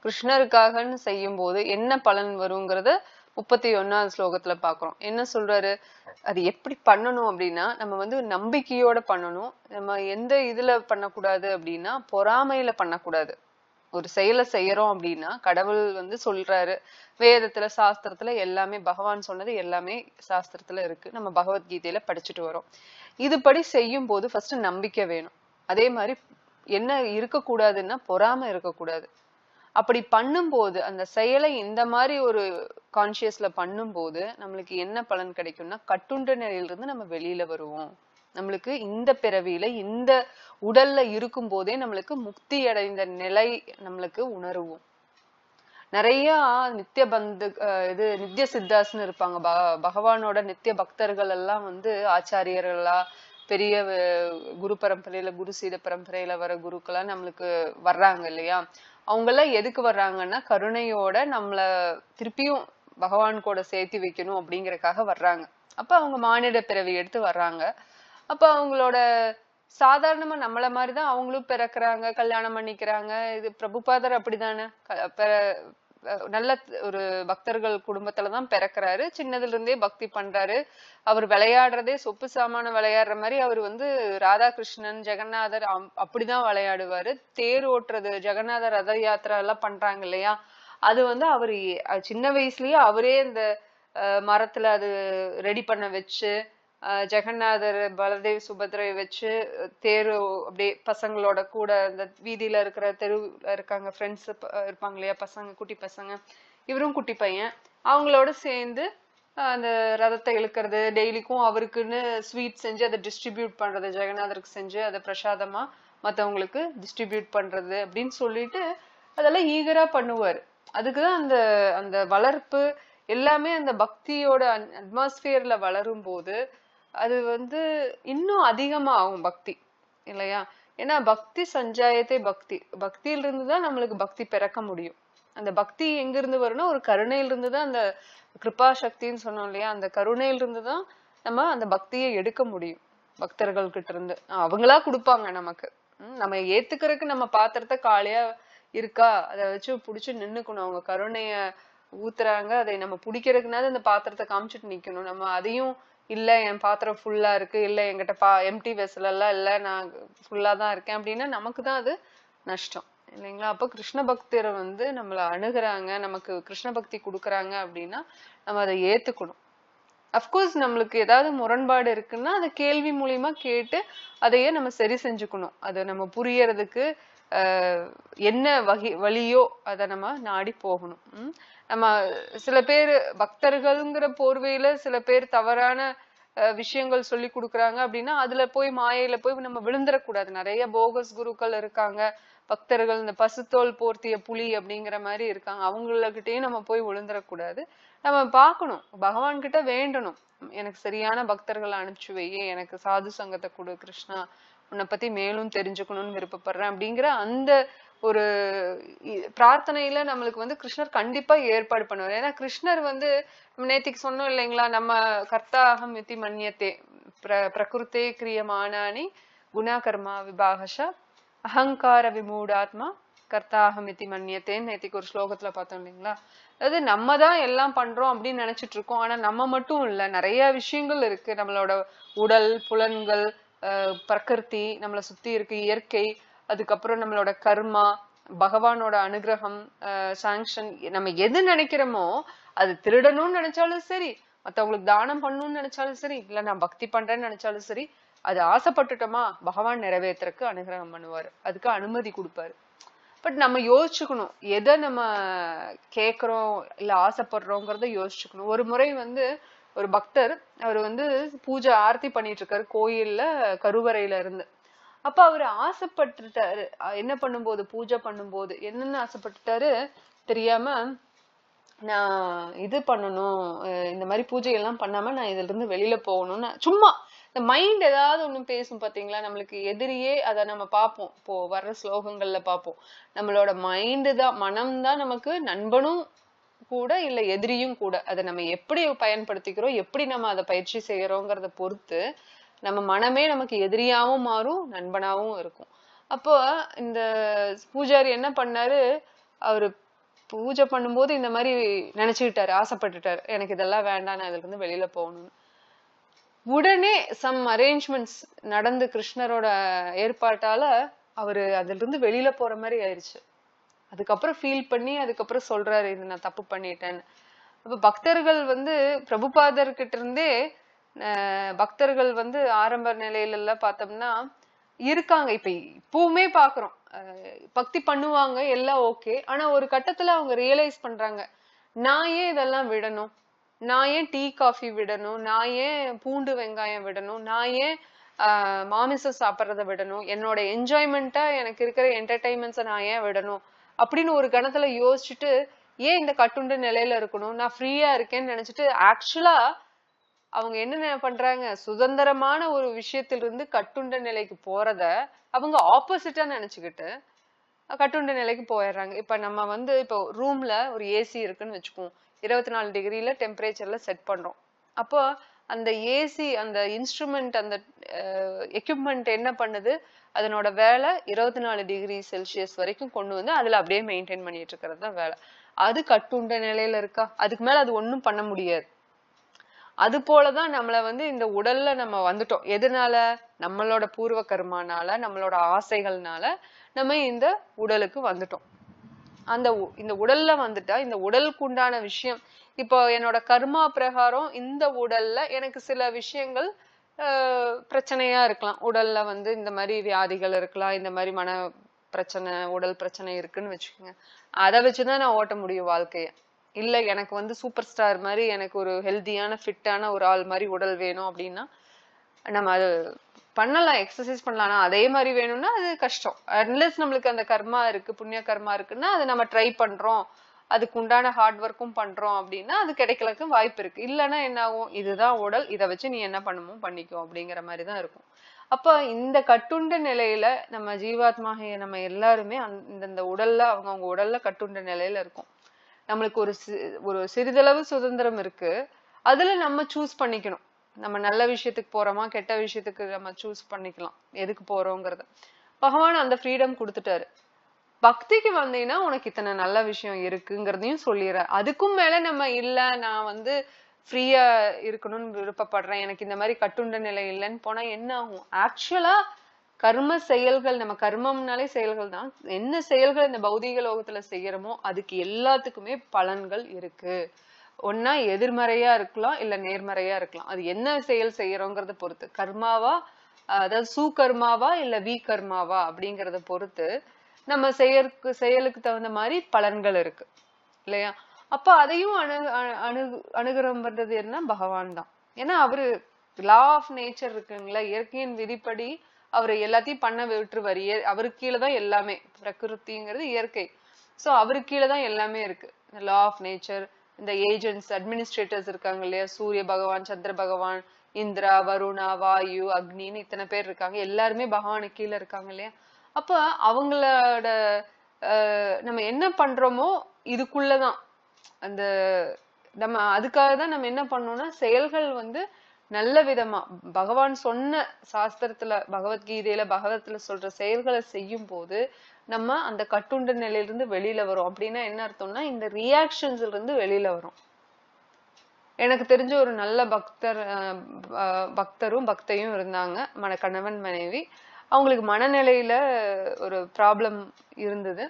Speaker 1: கிருஷ்ணருக்காகன்னு செய்யும் போது என்ன பலன் வருங்கிறத 31வது ஸ்லோகத்துல பாக்குறோம். என்ன சொல்றாரு, அது எப்படி பண்ணணும் அப்படின்னா நம்ம வந்து நம்பிக்கையோட பண்ணணும். நம்ம எந்த இதுல பண்ணக்கூடாது அப்படின்னா பொறாமையில பண்ணக்கூடாது. ஒரு செயலை செய்யறோம் அப்படின்னா கடவுள் வந்து சொல்றாரு, வேதத்துல சாஸ்திரத்துல எல்லாமே பகவான் சொன்னது எல்லாமே சாஸ்திரத்துல இருக்கு, நம்ம பகவத்கீதையில படிச்சுட்டு வரோம். இதுபடி செய்யும் போது ஃபர்ஸ்ட் நம்பிக்கை வேணும். அதே மாதிரி என்ன இருக்கக்கூடாதுன்னா பொறாமை இருக்கக்கூடாது. அப்படி பண்ணும்போது அந்த செயலை இந்த மாதிரி ஒரு கான்சியஸ்ல பண்ணும்போது நம்மளுக்கு என்ன பலன் கிடைக்கும்னா கட்டுண்ட நிலையிலிருந்து நம்ம வெளியில வருவோம். நம்மளுக்கு இந்த பிறவியில இந்த உடல்ல இருக்கும் போதே நம்மளுக்கு முக்தி அடைந்த நிலை நம்மளுக்கு உணருவோம். நிறைய நித்திய பந்து இது நித்திய சித்தாஸ்ன்னு இருப்பாங்க. பகவானோட நித்திய பக்தர்கள் எல்லாம் வந்து ஆச்சாரியர்களா பெரிய குரு பரம்பரையில குரு சீட பரம்பரையில வர குருக்களா நம்மளுக்கு வர்றாங்க இல்லையா. அவங்க எல்லாம் எதுக்கு வர்றாங்கன்னா கருணையோட நம்மள திருப்பியும் பகவான் கூட சேர்த்து வைக்கணும் அப்படிங்கறக்காக வர்றாங்க. அப்ப அவங்க மானிட பிறவி எடுத்து வர்றாங்க. அப்ப அவங்களோட சாதாரணமா நம்மள மாதிரிதான் அவங்களும் பிறக்குறாங்க, கல்யாணம் பண்ணிக்கிறாங்க. இது பிரபுபாதர் அப்படிதானே, நல்ல ஒரு பக்தர்கள் குடும்பத்துலதான் பிறக்கிறாரு. சின்னதுல இருந்தே பக்தி பண்றாரு. அவர் விளையாடுறதே சொப்பு சாமான விளையாடுற மாதிரி அவர் வந்து ராதாகிருஷ்ணன் ஜெகநாதர் அப்படிதான் விளையாடுவாரு. தேர் ஓட்டுறது, ஜெகநாதர் ரத யாத்திரை எல்லாம் பண்றாங்க இல்லையா, அது வந்து அவரு சின்ன வயசுலயே அவரே இந்த மரத்துல அது ரெடி பண்ண வச்சு ஜெகநாதர் பலதேவ் சுபத்ரை வச்சு தேர் அப்படியே பசங்களோட கூட இந்த வீதியில இருக்கிற தெருவுல இருக்காங்க ஃப்ரெண்ட்ஸ் இருப்பாங்க இல்லையா பசங்க, குட்டி பசங்க, இவரும் குட்டி பையன், அவங்களோட சேர்ந்து அந்த ரதத்தை இழுக்கிறது, டெய்லிக்கும் அவருக்குன்னு ஸ்வீட் செஞ்சு அதை டிஸ்ட்ரிபியூட் பண்றது, ஜெகநாதருக்கு செஞ்சு அதை பிரசாதமா மற்றவங்களுக்கு டிஸ்ட்ரிபியூட் பண்றது அப்படின்னு சொல்லிட்டு அதெல்லாம் ஈகரா பண்ணுவாரு. அதுக்குதான் அந்த அந்த வளர்ப்பு எல்லாமே அந்த பக்தியோட அட்மாஸ்பியர்ல வளரும் போது அது வந்து இன்னும் அதிகமா ஆகும் பக்தி இல்லையா. ஏன்னா பக்தி சஞ்சாயத்தை பக்தி, பக்தியில இருந்துதான் நம்மளுக்கு பக்தி பிறக்க முடியும். அந்த பக்தி எங்க இருந்து வரும்னா ஒரு கருணையில இருந்துதான், அந்த கிருபா சக்தின்னு சொன்னோம் இல்லையா, அந்த கருணையில இருந்துதான் நம்ம அந்த பக்தியை எடுக்க முடியும் பக்தர்கள் கிட்ட இருந்து. அவங்களா கொடுப்பாங்க நமக்கு. நம்ம ஏத்துக்கிறதுக்கு நம்ம பாத்திரத்தை காலியா இருக்கா அதை வச்சு புடிச்சு நின்னுக்கணும். அவங்க கருணைய ஊத்துறாங்க, அதை நம்ம பிடிக்கிறதுக்குனால அந்த பாத்திரத்தை காமிச்சிட்டு நிக்கணும். நம்ம அதையும் இல்ல என் பாத்திரம் ஃபுல்லா இருக்கு, இல்ல என்கிட்ட எம்டி வெசல் எல்லாம் இல்ல நான் ஃபுல்லா தான் இருக்கேன் அப்படின்னா நமக்கு தான் அது நஷ்டம் இல்லைங்களா. அப்ப கிருஷ்ண பக்தரை வந்து நம்மள அணுகுறாங்க, நமக்கு கிருஷ்ண பக்தி கொடுக்குறாங்க அப்படின்னா நம்ம அதை ஏத்துக்கணும். அப்கோர்ஸ் நம்மளுக்கு ஏதாவது முரண்பாடு இருக்குன்னா அதை கேள்வி மூலியமா கேட்டு அதையே நம்ம சரி செஞ்சுக்கணும். அதை நம்ம புரியறதுக்கு என்ன வழியோ அதை நம்ம நாடி போகணும். நம்ம சில பேர் பக்தர்கள்ங்கிற போர்வையில சில பேர் தவறான விஷயங்கள் சொல்லி கொடுக்குறாங்க அப்படின்னா அதுல போய் மாயையில போய் நம்ம விழுந்துடக்கூடாது. நிறைய போகஸ் குருக்கள் இருக்காங்க, பக்தர்கள் இந்த பசுத்தோல் போர்த்திய புலி அப்படிங்கிற மாதிரி இருக்காங்க, அவங்ககிட்டயும் நம்ம போய் விழுந்துடக்கூடாது. நம்ம பார்க்கணும், பகவான் கிட்ட வேண்டணும், எனக்கு சரியான பக்தர்களை அனுப்பிச்சு வை, எனக்கு சாது சங்கத்தை கொடு கிருஷ்ணா, உன்னை பத்தி மேலும் தெரிஞ்சுக்கணும்னு விருப்பப்படுறேன் அப்படிங்கிற அந்த ஒரு பிரார்த்தனையில நம்மளுக்கு வந்து கிருஷ்ணர் கண்டிப்பா ஏற்பாடு பண்ணுவார். ஏன்னா கிருஷ்ணர் வந்து நேத்திக்கு சொன்னோம் இல்லைங்களா, நம்ம கர்த்தாஹம் இதி மன்யத்தே பிரகிருத்தே கிரியமானானி குணா கர்மா விபாகஷா அகங்கார விமூடாத்மா கர்த்தாஹம் இதி மன்யத்தேன்னு நேத்திக்கு ஒரு ஸ்லோகத்துல பார்த்தோம் இல்லைங்களா. அதாவது நம்ம தான் எல்லாம் பண்றோம் அப்படின்னு நினைச்சிட்டு இருக்கோம். ஆனா நம்ம மட்டும் இல்ல, நிறைய விஷயங்கள் இருக்கு. நம்மளோட உடல், புலன்கள், பிரகிருதி, நம்மளை சுத்தி இருக்கு இயற்கை, அதுக்கப்புறம் நம்மளோட கர்மா, பகவானோட அனுகிரகம், சாங்ஷன். நம்ம எது நினைக்கிறோமோ, அது திருடணும்னு நினைச்சாலும் சரி, மத்தவங்களுக்கு தானம் பண்ணணும்னு நினைச்சாலும் சரி, இல்ல நான் பக்தி பண்றேன்னு நினைச்சாலும் சரி, அது ஆசைப்பட்டுட்டோமா பகவான் நிறைவேற்றுறதுக்கு அனுகிரகம் பண்ணுவாரு, அதுக்கு அனுமதி கொடுப்பாரு. பட் நம்ம யோசிச்சுக்கணும், எதை நம்ம கேக்குறோம் இல்ல ஆசைப்படுறோங்கிறத யோசிச்சுக்கணும். ஒரு முறை வந்து ஒரு பக்தர், அவர் வந்து பூஜை ஆர்த்தி பண்ணிட்டு இருக்காரு கோயில்ல கருவறையில இருந்து. அப்ப அவரு ஆசைப்பட்டுட்டாரு, என்ன பண்ணும்போது பூஜை பண்ணும்போது என்னன்னு ஆசைப்பட்டுட்டாரு தெரியாம, நான் இது பண்ணணும், இந்த மாதிரி பூஜை எல்லாம் பண்ணாம நான் இதுல இருந்து வெளியில போகணும்னு சும்மா இந்த மைண்ட் ஏதாவது ஒண்ணு பேசும் பாத்தீங்களா, நம்மளுக்கு எதிரியே அதை நம்ம பார்ப்போம். இப்போ வர்ற ஸ்லோகங்கள்ல பார்ப்போம், நம்மளோட மைண்டு தான், மனம் தான் நமக்கு நண்பனும் கூட இல்ல எதிரியும் கூட. அதை நம்ம எப்படி பயன்படுத்திக்கிறோம், எப்படி நம்ம அதை பயிற்சி செய்யறோங்கிறத பொறுத்து நம்ம மனமே நமக்கு எதிரியாவும் மாறும், நண்பனாவும் இருக்கும். அப்போ இந்த பூஜாரி என்ன பண்ணாரு, அவரு பூஜை பண்ணும்போது இந்த மாதிரி நினைச்சுக்கிட்டாரு, ஆசைப்பட்டுட்டாரு, எனக்கு இதெல்லாம் வேண்டாம், நான் இதுல இருந்து வெளியில போகணும்னு. உடனே சம் அரேஞ்ச்மெண்ட்ஸ் நடந்து கிருஷ்ணரோட ஏற்பாட்டால அவரு அதுல இருந்து வெளியில போற மாதிரி ஆயிடுச்சு. அதுக்கப்புறம் ஃபீல் பண்ணி அதுக்கப்புறம் சொல்றாரு, இது நான் தப்பு பண்ணிட்டேன்னு. அப்ப பக்தர்கள் வந்து பிரபுபாதர்கிட்ட இருந்தே பக்தர்கள் வந்து ஆரம்ப நிலையில எல்லாம் பார்த்தோம்னா இருக்காங்க. இப்பவுமே பாக்குறோம், பக்தி பண்ணுவாங்க எல்லாம் ஓகே. ஆனா ஒரு கட்டத்துல அவங்க ரியலைஸ் பண்றாங்க, நான் ஏன் இதெல்லாம் விடணும், நான் ஏன் டீ காஃபி விடணும், நான் ஏன் பூண்டு வெங்காயம் விடணும், நான் ஏன் மாமிசம் சாப்பிட்றத விடணும், என்னோட என்ஜாய்மெண்டா எனக்கு இருக்கிற என்டர்டைன்மெண்ட்ஸை நான் ஏன் விடணும் அப்படின்னு ஒரு கணத்துல யோசிச்சுட்டு, ஏன் இந்த கட்டுண்ட நிலையில இருக்கணும், நான் ஃப்ரீயா இருக்கேன்னு நினைச்சிட்டு ஆக்சுவலா அவங்க என்ன பண்றாங்க, சுதந்திரமான ஒரு விஷயத்திலிருந்து கட்டுண்ட நிலைக்கு போறத அவங்க ஆப்போசிட்டா நினைச்சுக்கிட்டு கட்டுண்ட நிலைக்கு போயிடுறாங்க. இப்ப நம்ம வந்து இப்போ ரூம்ல ஒரு ஏசி இருக்குன்னு வச்சுக்குவோம், 24 டிகிரில டெம்பரேச்சர்ல செட் பண்றோம். அப்போ அந்த ஏசி, அந்த இன்ஸ்ட்ருமெண்ட், அந்த எக்யூப்மெண்ட் என்ன பண்ணுது, அதனோட வேலை 24 டிகிரி செல்சியஸ் வரைக்கும் கொண்டு வந்து அதுல அப்படியே மெயின்டைன் பண்ணிட்டு இருக்கிறது தான் வேலை. அது கட்டுண்ட நிலையில இருக்கா, அதுக்கு மேல அது ஒண்ணும் பண்ண முடியாது. அது போலதான் நம்மள வந்து இந்த உடல்ல நம்ம வந்துட்டோம். எதனால, நம்மளோட பூர்வ கர்மானால, நம்மளோட ஆசைகள்னால நம்ம இந்த உடலுக்கு வந்துட்டோம். இந்த உடல்ல வந்துட்டா இந்த உடலுக்கு உண்டான விஷயம், இப்போ என்னோட கர்மா பிரகாரம் இந்த உடல்ல எனக்கு சில விஷயங்கள் பிரச்சனையா இருக்கலாம். உடல்ல வந்து இந்த மாதிரி வியாதிகள் இருக்கலாம், இந்த மாதிரி மன பிரச்சனை, உடல் பிரச்சனை இருக்குன்னு வச்சுக்கோங்க. அதை வச்சுதான் நான் ஓட்ட முடியும் வாழ்க்கைய. இல்ல எனக்கு வந்து சூப்பர் ஸ்டார் மாதிரி எனக்கு ஒரு ஹெல்தியான ஃபிட்டான ஒரு ஆள் மாதிரி உடல் வேணும் அப்படின்னா நம்ம அது பண்ணலாம், எக்ஸசைஸ் பண்ணலாம். ஆனா அதே மாதிரி வேணும்னா அது கஷ்டம். அன்லெஸ் நம்மளுக்கு அந்த கர்மா இருக்கு, புண்ணிய கர்மா இருக்குன்னா அது நம்ம ட்ரை பண்றோம், அதுக்கு உண்டான ஹார்ட் ஒர்க்கும் பண்றோம் அப்படின்னா அது கிடைக்கிறதுக்கு வாய்ப்பு இருக்கு. இல்லைன்னா என்ன ஆகும், இதுதான் உடல், இதை வச்சு நீ என்ன பண்ணுமோ பண்ணிக்கோ அப்படிங்கிற மாதிரிதான் இருக்கும். அப்ப இந்த கட்டுண்ட நிலையில நம்ம ஜீவாத்மாக நம்ம எல்லாருமே இந்த உடல்ல அவங்க உடல்ல கட்டுண்ட நிலையில இருக்கும். நம்மளுக்கு ஒரு சிறிதளவு சுதந்திரம் இருக்கு, அதுல நம்ம சூஸ் பண்ணிக்கணும். நம்ம நல்ல விஷயத்துக்கு போறோமா கெட்ட விஷயத்துக்கு நம்ம சூஸ் பண்ணிக்கலாம், எதுக்கு போறோங்கிறத. பகவான் அந்த ஃப்ரீடம் கொடுத்துட்டாரு. பக்திக்கு வந்தீங்கன்னா உனக்கு இத்தனை நல்ல விஷயம் இருக்குங்கிறதையும் சொல்லிடுற. அதுக்கும் மேல நம்ம இல்ல, நான் வந்து ஃப்ரீயா இருக்கணும்னு விருப்பப்படுறேன், எனக்கு இந்த மாதிரி கட்டுண்ட நிலை இல்லைன்னு போனா என்ன ஆகும், ஆக்சுவலா கர்ம செயல்கள், நம்ம கர்மம்னாலே செயல்கள் தான், என்ன செயல்கள் இந்த பௌதீக லோகத்துல செய்யறோமோ அதுக்கு எல்லாத்துக்குமே பலன்கள் இருக்கு. ஒன்னா எதிர்மறையா இருக்கலாம், இல்ல நேர்மறையா இருக்கலாம். அது என்ன செயல் செய்யறோங்கிறத பொறுத்து, கர்மாவா அதாவது சூகர்மாவா இல்ல வி கர்மாவா அப்படிங்கறத பொறுத்து நம்ம செயலுக்கு தகுந்த மாதிரி பலன்கள் இருக்கு இல்லையா. அப்ப அதையும் அனுகிரகம் பண்றது என்ன, பகவான் தான். ஏன்னா அவரு லா ஆஃப் நேச்சர் இருக்குங்களா, இயற்கையின் விதிப்படி அவரு எல்லாத்தையும் பண்ண விட்டுருவாரு. அவருக்கு கீழேதான் எல்லாமே, பிரகிருதிங்கிறது இயற்கை. சோ அவருக்கு கீழேதான் எல்லாமே இருக்கு. லா ஆஃப் நேச்சர், இந்த ஏஜென்ட்ஸ், அட்மினிஸ்ட்ரேட்டர்ஸ் இருக்காங்க இல்லையா, சூரிய பகவான், சந்திர பகவான், இந்திரா, வருணா, வாயு, அக்னின்னு இத்தனை பேர் இருக்காங்க, எல்லாருமே பகவானுக்கு கீழே இருக்காங்க இல்லையா. அப்ப அவங்களோட நம்ம என்ன பண்றோமோ இதுக்குள்ளதான் அந்த நம்ம அதுக்காக தான் நம்ம என்ன பண்ணோம்னா செயல்கள் வந்து நல்ல விதமா பகவான் சொன்ன சாஸ்திரத்துல பகவத்கீதையில பகவத்துல சொல்ற செயல்களை செய்யும் போது நம்ம அந்த கட்டுண்ட நிலையிலிருந்து வெளியில வரும். அப்படின்னா என்ன அர்த்தம்னா இந்த ரியாக்ஷன்ஸ்ல இருந்து வெளியில வரும். எனக்கு தெரிஞ்ச ஒரு நல்ல பக்தரும் பக்தையும் இருந்தாங்க, கணவன் மனைவி. அவங்களுக்கு மனநிலையில ஒரு ப்ராப்ளம் இருந்தது.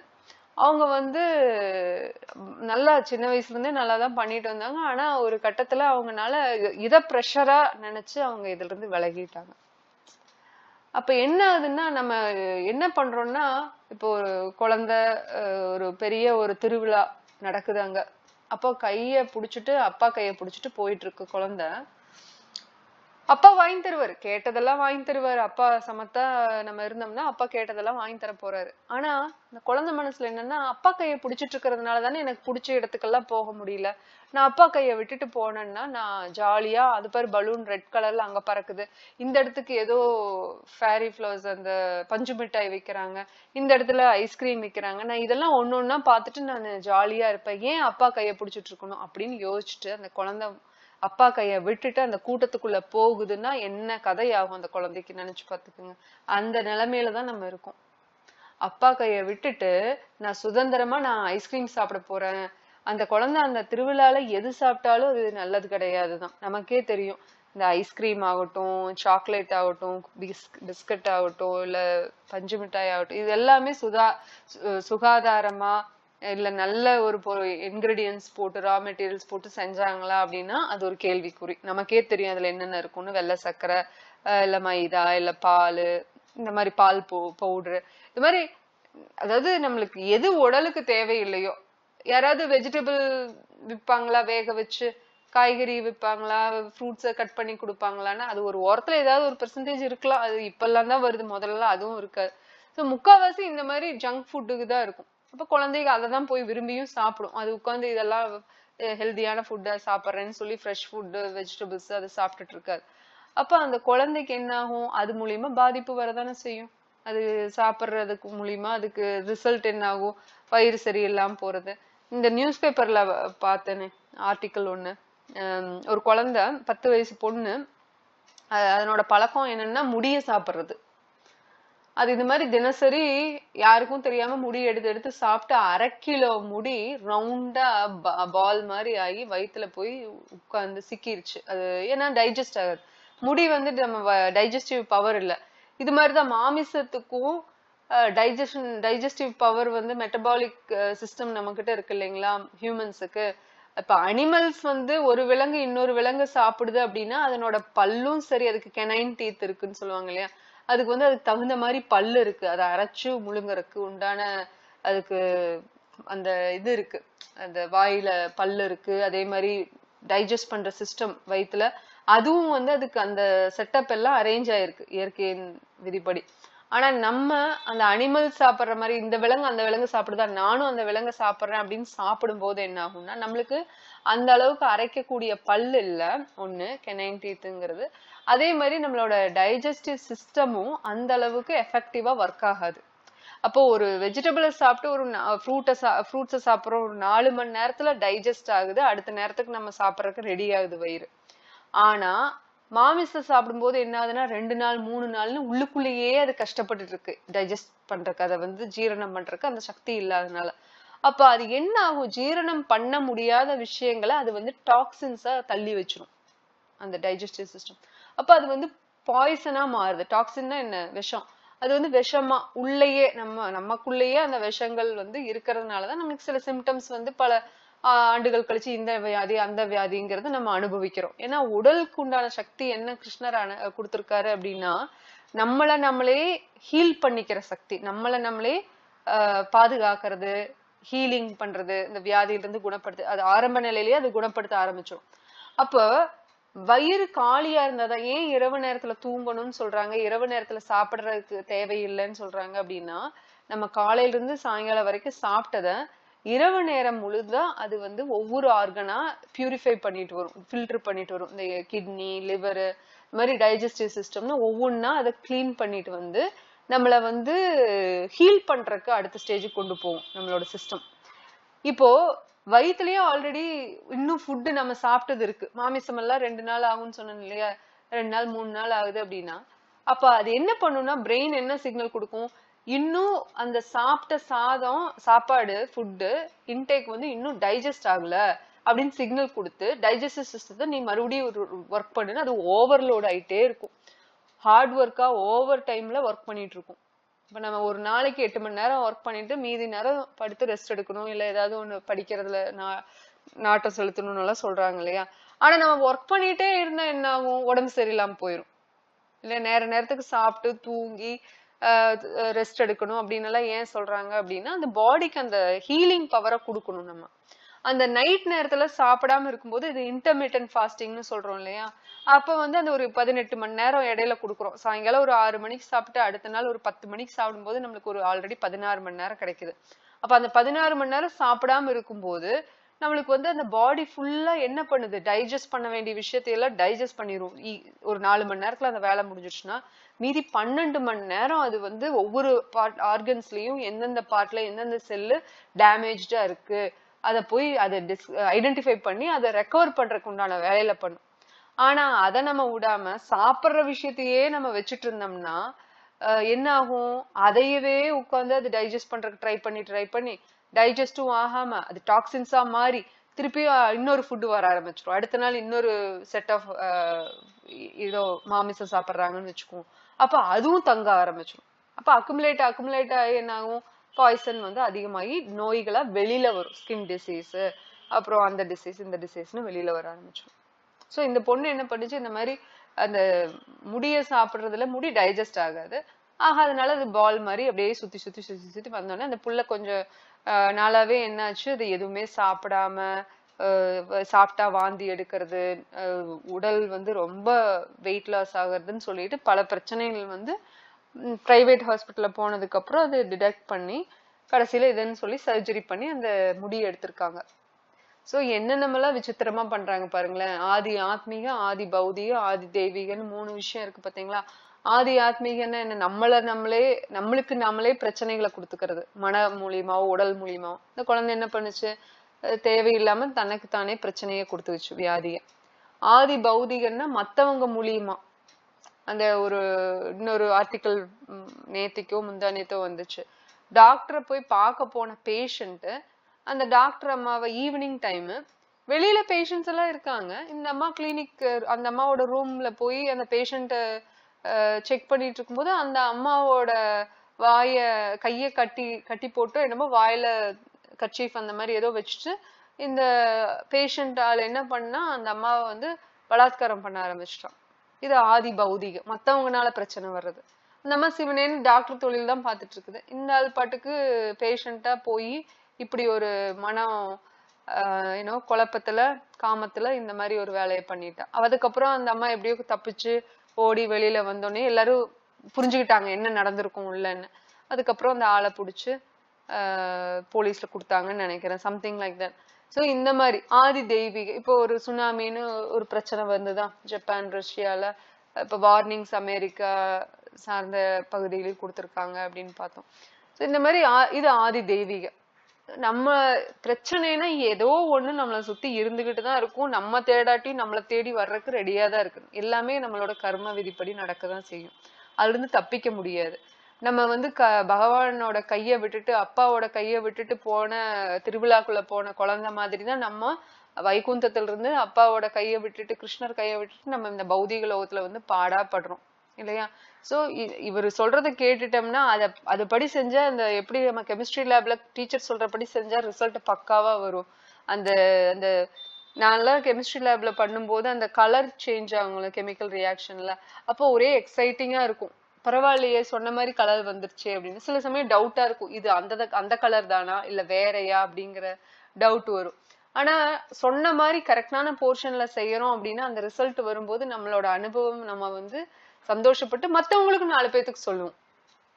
Speaker 1: அவங்க வந்து நல்லா சின்ன வயசுல இருந்தே நல்லா தான் பண்ணிட்டு வந்தாங்க. ஆனா ஒரு கட்டத்துல அவங்கனால இத ப்ரெஷரா நினைச்சு அவங்க இதுல இருந்து விலகிட்டாங்க. அப்ப என்ன ஆகுதுன்னா நம்ம என்ன பண்றோம்னா இப்போ ஒரு குழந்தை ஒரு பெரிய ஒரு திருவிழா நடக்குது அங்க. அப்போ அப்பா கைய புடிச்சிட்டு போயிட்டு இருக்கு குழந்தை. அப்பா வாங்கி தருவாரு, கேட்டதெல்லாம் வாங்கி தருவாரு. அப்பா சமத்தா நம்ம இருந்தோம்னா அப்பா கேட்டதெல்லாம் வாங்கி தர போறாரு. ஆனா இந்த குழந்தை மனசுல என்னன்னா அப்பா கைய புடிச்சிட்டு இருக்கிறதுனாலதானே எனக்கு பிடிச்ச இடத்துக்கெல்லாம் போக முடியல. நான் அப்பா கைய விட்டுட்டு போனேன்னா நான் ஜாலியா அது பாரு பலூன் ரெட் கலர்ல அங்க பறக்குது, இந்த இடத்துக்கு ஏதோ ஃபேரி ஃபிளவர்ஸ் அந்த பஞ்சு மிட்டாய் வைக்கிறாங்க, இந்த இடத்துல ஐஸ்கிரீம் வைக்கிறாங்க, நான் இதெல்லாம் ஒன்னொன்னா பார்த்துட்டு நான் ஜாலியா இருப்பேன், ஏன் அப்பா கைய புடிச்சிட்டு இருக்கணும் அப்படின்னு யோசிச்சுட்டு அந்த குழந்தை அப்பா கைய விட்டுட்டு அந்த கூட்டத்துக்குள்ள போகுதுன்னா என்ன கதையாகும் அந்த குழந்தைக்கு நினைச்சு பாத்துக்குங்க. அந்த நிலைமையிலதான் நம்ம இருக்கோம். அப்பா கைய விட்டுட்டு நான் சுதந்திரமா நான் ஐஸ்கிரீம் சாப்பிட போறேன். அந்த குழந்தை அந்த திருவிழால எது சாப்பிட்டாலும் அது நல்லது கிடையாதுதான், நமக்கே தெரியும். இந்த ஐஸ்கிரீம் ஆகட்டும், சாக்லேட் ஆகட்டும், பிஸ்கட் ஆகட்டும், இல்ல பஞ்சு மிட்டாய் ஆகட்டும், இது எல்லாமே சுகாதாரமா இல்ல நல்ல ஒரு இன்கிரீடியன்ஸ் போட்டு ரா மெட்டீரியல்ஸ் போட்டு செஞ்சாங்களா அப்படின்னா அது ஒரு கேள்விக்குறி. நமக்கே தெரியும் அதுல என்னென்ன இருக்கும்னு. வெள்ளை சர்க்கரை, இல்ல மைதா, இல்ல பால், இந்த மாதிரி பால் பவுடரு, இது மாதிரி. அதாவது நம்மளுக்கு எது உடலுக்கு தேவையில்லையோ, யாராவது வெஜிடபிள் விற்பாங்களா, வேக வச்சு காய்கறி விற்பாங்களா, ஃப்ரூட்ஸை கட் பண்ணி கொடுப்பாங்களான்னா அது ஒரு ஓரத்துல ஏதாவது ஒரு பெர்சன்டேஜ் இருக்கலாம். அது இப்பெல்லாம் தான் வருது, முதல்ல அதுவும் இருக்காது. ஸோ முக்கால்வாசி இந்த மாதிரி ஜங்க் ஃபுட்டுக்கு தான் இருக்கும். அப்ப குழந்தைங்க அதை தான் போய் விரும்பியும் சாப்பிடும். அது உட்காந்து இதெல்லாம் ஹெல்தியான ஃபுட்டை சாப்பிட்றேன்னு சொல்லி ஃப்ரெஷ் ஃபுட்டு வெஜிடபிள்ஸ் அதை சாப்பிட்டுட்டு இருக்காது. அப்ப அந்த குழந்தைக்கு என்ன ஆகும், அது மூலியமா பாதிப்பு வரதானே செய்யும். அது சாப்பிட்றதுக்கு மூலியமா அதுக்கு ரிசல்ட் என்ன ஆகும், வயிறு சரியில்லாம போறது. இந்த நியூஸ் பேப்பர்ல பார்த்தேனே ஆர்டிக்கல் ஒண்ணு, ஒரு குழந்தை 10 வயசு பொண்ணு, அதனோட பழக்கம் என்னன்னா முடிய சாப்பிடுறது. அது இது மாதிரி தினசரி யாருக்கும் தெரியாம முடி எடுத்து எடுத்து சாப்பிட்டு 1/2 கிலோ முடி ரவுண்டா பால் மாதிரி ஆகி வயிற்றுல போய் உட்கார்ந்து சிக்கிருச்சு. அது ஏன்னா டைஜஸ்ட் ஆகாது. முடி வந்து நம்ம டைஜஸ்டிவ் பவர் இல்லை. இது மாதிரிதான் மாமிசத்துக்கும் டைஜஸ்டிவ் பவர் வந்து மெட்டபாலிக் சிஸ்டம் நம்ம கிட்ட இருக்கு இல்லைங்களா ஹியூமன்ஸுக்கு. இப்ப அனிமல்ஸ் வந்து ஒரு விலங்கு இன்னொரு விலங்கு சாப்பிடுது அப்படின்னா அதனோட பல்லும் சரி, அதுக்கு கெனைன் டீத் இருக்குன்னு சொல்லுவாங்க இல்லையா, அதுக்கு வந்து அதுக்கு தகுந்த மாதிரி பல்லு இருக்கு, அதை அரைச்சு முழுங்கறதுக்கு உண்டான அதுக்கு அந்த இது இருக்கு, அந்த வாயில பல்லு இருக்கு. அதே மாதிரி டைஜஸ்ட் பண்ற சிஸ்டம் வயிற்றுல அதுவும் வந்து அதுக்கு அந்த செட்டப் எல்லாம் அரேஞ்ச் ஆயிருக்கு இயற்கையின் விதிப்படி. ஆனா நம்ம அந்த அனிமல் சாப்பிட்ற மாதிரி இந்த விலங்கு அந்த விலங்கு சாப்பிடுதா, நானும் அந்த விலங்கு சாப்பிட்றேன் அப்படின்னு சாப்பிடும் போது என்ன ஆகும்னா நம்மளுக்கு அந்த அளவுக்கு அரைக்கக்கூடிய பல்லு இல்லை ஒண்ணு, கெனைன் டீத்துங்கிறது. அதே மாதிரி நம்மளோட டைஜஸ்டிவ் சிஸ்டமும் அந்த அளவுக்கு எஃபெக்டிவா ஒர்க் ஆகாது. அப்போ ஒரு வெஜிடபிளை சாப்பிட்டு ஒரு ஃப்ரூட்ஸை சாப்பிட்றோம், ஒரு 4 மணி நேரத்துல டைஜஸ்ட் ஆகுது, அடுத்த நேரத்துக்கு நம்ம சாப்பிட்றதுக்கு ரெடி ஆகுது வயிறு. ஆனா மாமிசம் சாப்பிடும்போது என்ன ஆகுதுன்னா 2 நாள் 3 நாள்னு உள்ளுக்குள்ளேயே அது கஷ்டப்பட்டுட்டு இருக்கு டைஜஸ்ட் பண்றதுக்கு, அதை வந்து ஜீரணம் பண்றதுக்கு அந்த சக்தி இல்லாதனால. அப்ப அது என்ன ஆகும், ஜீரணம் பண்ண முடியாத விஷயங்களை அது வந்து டாக்ஸின்ஸா தள்ளி வச்சிரும் அந்த டைஜஸ்டிவ் சிஸ்டம். அப்ப அது வந்து பாய்சனா மாறுது. டாக்ஸின்னா என்ன, விஷம். அது வந்து விஷமா உள்ளேயே நமக்குள்ளேயே அந்த விஷங்கள் வந்து இருக்கிறதுனாலதான் நமக்கு சில சிம்டம்ஸ் வந்து பல ஆண்டுகள் கழிச்சு இந்த வியாதி அந்த வியாதிங்கிறத நம்ம அனுபவிக்கிறோம். ஏன்னா உடலுக்கு உண்டான சக்தி என்ன கிருஷ்ணர் கொடுத்திருக்காரு அப்படின்னா நம்மளே ஹீல் பண்ணிக்கிற சக்தி, நம்மளே பாதுகாக்கிறது, ஹீலிங் பண்றது, இந்த வியாதியிலிருந்து குணப்படுத்து, அது ஆரம்ப நிலையிலேயே அது குணப்படுத்த ஆரம்பிச்சோம். அப்ப வயிறு காலியா இருந்தாதான் ஏன் இரவு நேரத்துல தூங்கணும்னு சொல்றாங்க, இரவு நேரத்துல சாப்பிடுறதுக்கு தேவையில்லைன்னு சொல்றாங்க அப்படின்னா நம்ம காலையில இருந்து சாயங்காலம் வரைக்கும் சாப்பிட்டத இரவு நேரம் முழுதான் அது வந்து ஒவ்வொரு ஆர்கனா பியூரிஃபை பண்ணிட்டு வரும், ஃபில்டர் பண்ணிட்டு வரும். இந்த கிட்னி, லிவர், இந்த மாதிரி டைஜஸ்டிவ் சிஸ்டம்னு ஒவ்வொன்னா அதை கிளீன் பண்ணிட்டு வந்து நம்மள வந்து ஹீல் பண்றதுக்கு அடுத்த ஸ்டேஜுக்கு கொண்டு போகும் நம்மளோட சிஸ்டம். இப்போ வயிற்றுலயே ஆல்ரெடி இன்னும் ஃபுட்டு நம்ம சாப்பிட்டது இருக்கு. மாமிசம் எல்லாம் 2 நாள் ஆகும்னு சொன்னேன் இல்லையா, 2 நாள் 3 நாள் ஆகுது அப்படின்னா, அப்ப அது என்ன பண்ணும்னா பிரெயின் என்ன சிக்னல் கொடுக்கும், இன்னும் அந்த சாப்பிட்ட சாப்பாடு ஃபுட்டு இன்டேக் வந்து இன்னும் டைஜஸ்ட் ஆகல அப்படின்னு சிக்னல் கொடுத்து டைஜஸ்டிவ் சிஸ்டத்தை நீ மறுபடியும் ஒர்க் பண்ணுன்னு அது ஓவர்லோட் ஆயிட்டே இருக்கும். ஹார்ட் ஒர்க்கா ஓவர் டைம்ல ஒர்க் பண்ணிட்டு இருக்கும். இப்ப நம்ம ஒரு நாளைக்கு 8 மணி நேரம் ஒர்க் பண்ணிட்டு மீதி நேரம் படுத்து ரெஸ்ட் எடுக்கணும், இல்ல ஏதாவது ஒண்ணு படிக்கிறதுல நாட்டம் செலுத்தணும்னு எல்லாம் சொல்றாங்க இல்லையா. ஆனா நம்ம ஒர்க் பண்ணிட்டே இருந்தா என்ன ஆகும், உடம்பு சரியில்லாம போயிடும் இல்ல. நேரத்துக்கு சாப்பிட்டு தூங்கி ரெஸ்ட் எடுக்கணும் அப்படின்னு எல்லாம் ஏன் சொல்றாங்க அப்படின்னா, அந்த பாடிக்கு அந்த ஹீலிங் பவரை கொடுக்கணும். நம்ம அந்த நைட் நேரத்துல சாப்பிடாம இருக்கும்போது இது இன்டர்மீடியன்ட் ஃபாஸ்டிங்னு சொல்றோம் இல்லையா. அப்ப வந்து அந்த ஒரு 18 மணி நேரம் இடையில கொடுக்குறோம். சாயங்காலம் ஒரு 6 மணிக்கு சாப்பிட்டு அடுத்த நாள் ஒரு 10 மணிக்கு சாப்பிடும்போது நம்மளுக்கு ஒரு ஆல்ரெடி 16 மணி நேரம் கிடைக்குது. அப்ப அந்த 16 மணி நேரம் சாப்பிடாம இருக்கும்போது நம்மளுக்கு வந்து அந்த பாடி ஃபுல்லா என்ன பண்ணுது, டைஜஸ்ட் பண்ண வேண்டிய விஷயத்தையெல்லாம் டைஜஸ்ட் பண்ணிரும். ஒரு 4 மணி நேரத்துல அந்த வேலை முடிஞ்சிருச்சுன்னா மீதி 12 மணி நேரம் அது வந்து ஒவ்வொரு ஆர்கன்ஸ்லயும் எந்தெந்த பார்ட்ல எந்தெந்த செல்லு டேமேஜா இருக்கு அதை போய் அதை ஐடென்டிஃபை பண்ணி அதை ரெக்கவர் பண்றதுக்கு உண்டான வேலையில பண்ணும். ஆனா அதை நம்ம விடாம சாப்பிடுற விஷயத்தையே நம்ம வச்சுட்டு இருந்தோம்னா என்ன ஆகும், அதையவே உட்காந்து அது டைஜஸ்ட் பண்றதுக்கு ட்ரை பண்ணி டைஜஸ்டும் ஆகாம அது டாக்ஸின்ஸா மாறி திருப்பியும் இன்னொரு ஃபுட்டு வர ஆரம்பிச்சிடும். அடுத்த நாள் இன்னொரு செட் ஆஃப் இதோ மாமிசம் சாப்பிட்றாங்கன்னு வச்சுக்குவோம். அப்ப அதுவும் தங்க ஆரம்பிச்சிடும். அப்ப அக்குமுலேட் ஆகி என்ன ஆகும், பாய்சன் வந்து அதிகமாகி நோய்களா வெளியில வரும். ஸ்கின் டிசீஸ், அப்புறம் அந்த டிசீஸ் இந்த டிசீஸ்னு வெளியில வர ஆரம்பிச்சிடும். ஸோ இந்த பொண்ணு என்ன பண்ணுச்சு, இந்த மாதிரி அந்த முடிய சாப்பிட்றதுல முடி டைஜஸ்ட் ஆகாதனால அது பால் மாதிரி அப்படியே சுத்தி வந்தோடனே அந்த புள்ள கொஞ்சம் நாளாவே என்னாச்சு, அது எதுவுமே சாப்பிடாம சாப்பிட்டா வாந்தி எடுக்கிறது, உடல் வந்து ரொம்ப வெயிட் லாஸ் ஆகுறதுன்னு சொல்லிட்டு பல பிரச்சனைகள் வந்து பிரைவேட் ஹாஸ்பிட்டல்ல போனதுக்கு அப்புறம் அது டிடெக்ட் பண்ணி கடைசியில இதுன்னு சொல்லி சர்ஜரி பண்ணி அந்த முடியை எடுத்திருக்காங்க. சோ என்னென்னமெல்லாம் விசித்திரமா பண்றாங்க பாருங்களேன். ஆதி ஆத்மீக, ஆதி பௌதிக, ஆதி தெய்வீகன்னு 3 விஷயம் இருக்கு பாத்தீங்களா. ஆதி ஆத்மீகன்னா என்ன, நம்மளுக்கு நாமளே பிரச்சனைகளை கொடுத்துக்கிறது, மன மூலியமாவோ உடல் மூலியமாவோ. இந்த குழந்தை என்ன பண்ணுச்சு, தேவையில்லாம தனக்கு தானே பிரச்சனையை கொடுத்து வச்சு வியாதிய. ஆதி பௌதிகன்னா மத்தவங்க மூலியமா. அந்த ஒரு இன்னொரு ஆர்டிக்கல் நேத்திக்கோ முந்தானேத்தோ வந்துச்சு, டாக்டரை போய் பார்க்க போன பேஷண்ட் அந்த டாக்டர் அம்மாவை ஈவினிங் டைம் வெளியில பேஷண்ட்ஸ் எல்லாம் இருக்காங்க, இந்த அம்மா கிளினிக் அந்த அம்மாவோட ரூம்ல போய் அந்த பேஷண்ட்டை செக் பண்ணிட்டு இருக்கும்போது அந்த அம்மாவோட கைய கட்டி போட்டு என்னமோ வாயில கர்ச்சீஃப் அந்த மாதிரி ஏதோ வச்சுட்டு இந்த பேஷண்ட் ஆள் என்ன பண்ணா அந்த அம்மாவை வந்து பலாத்காரம் பண்ண ஆரம்பிச்சிட்டான். இது ஆதி பௌதிகம், மத்தவங்கனால பிரச்சனை வர்றது. அந்த அம்மா சிவனேன்னு டாக்டர் தொழில் தான் பார்த்துட்டு இருக்குது. இந்த ஆள் பாட்டுக்கு பேஷண்டா போய் இப்படி ஒரு மனம் குழப்பத்துல காமத்துல இந்த மாதிரி ஒரு வேலையை பண்ணிட்டா. அதுக்கப்புறம் அந்த அம்மா எப்படியோ தப்பிச்சு ஓடி வெளியில வந்தோடனே எல்லாரும் புரிஞ்சுக்கிட்டாங்க என்ன நடந்திருக்கும் உள்ளன்னு. அதுக்கப்புறம் அந்த ஆளை பிடிச்சு போலீஸ்ல கொடுத்தாங்கன்னு நினைக்கிறேன், சம்திங் லைக் தட். ஸோ இந்த மாதிரி ஆதி தெய்வீக. இப்போ ஒரு சுனாமின்னு ஒரு பிரச்சனை வந்துதான் ஜப்பான் ரஷ்யால, இப்போ வார்னிங்ஸ் அமெரிக்கா சார்ந்த பகுதிகளில் கொடுத்துருக்காங்க அப்படின்னு பார்த்தோம். ஸோ இந்த மாதிரி இது ஆதி தெய்வீக. நம்ம பிரச்சனைனா ஏதோ ஒண்ணு நம்மளை சுத்தி இருந்துகிட்டு தான் இருக்கும், நம்ம தேடாட்டி நம்மளை தேடி வர்றதுக்கு ரெடியா தான் இருக்கு. எல்லாமே நம்மளோட கர்ம விதிப்படி நடக்கதான் செய்யும், அதுல இருந்து தப்பிக்க முடியாது. நம்ம வந்து பகவானோட கையை விட்டுட்டு அப்பாவோட கையை விட்டுட்டு போன திருவிழாக்குள்ள போன குழந்தை மாதிரிதான் நம்ம வைகுந்தத்துல இருந்து அப்பாவோட கையை விட்டுட்டு கிருஷ்ணர் கையை விட்டுட்டு நம்ம இந்த பௌதிக லோகத்துல வந்து பாடாப்படுறோம் இல்லையா. சோ இவர் சொல்றதை கேட்டுட்டோம்னா அதுபடி செஞ்சா அந்த எப்படி நம்ம கெமிஸ்ட்ரி லேப்ல டீச்சர் சொல்றபடி செஞ்சா ரிசல்ட் பக்காவா வரும். அந்த அந்த நான்லாம் கெமிஸ்ட்ரி லேப்ல பண்ணும்போது அந்த கலர் சேஞ்ச் ஆகும்ல கெமிக்கல் ரியாக்ஷன்ல, அப்போ ஒரே எக்ஸைட்டிங்கா இருக்கும். பரவாயில்லையே சொன்ன மாதிரி கலர் வந்துருச்சு அப்படின்னு. சில சமயம் டவுட்டா இருக்கும், இது அந்த கலர் தானா இல்ல வேறையா அப்படிங்கிற டவுட் வரும். ஆனா சொன்ன மாதிரி கரெக்டான போர்ஷன்ல செய்யறோம் அப்படின்னா அந்த ரிசல்ட் வரும்போது நம்மளோட அனுபவம் நம்ம வந்து சந்தோஷப்பட்டு மத்தவங்களுக்கு 4 பேத்துக்கு சொல்லுவோம்.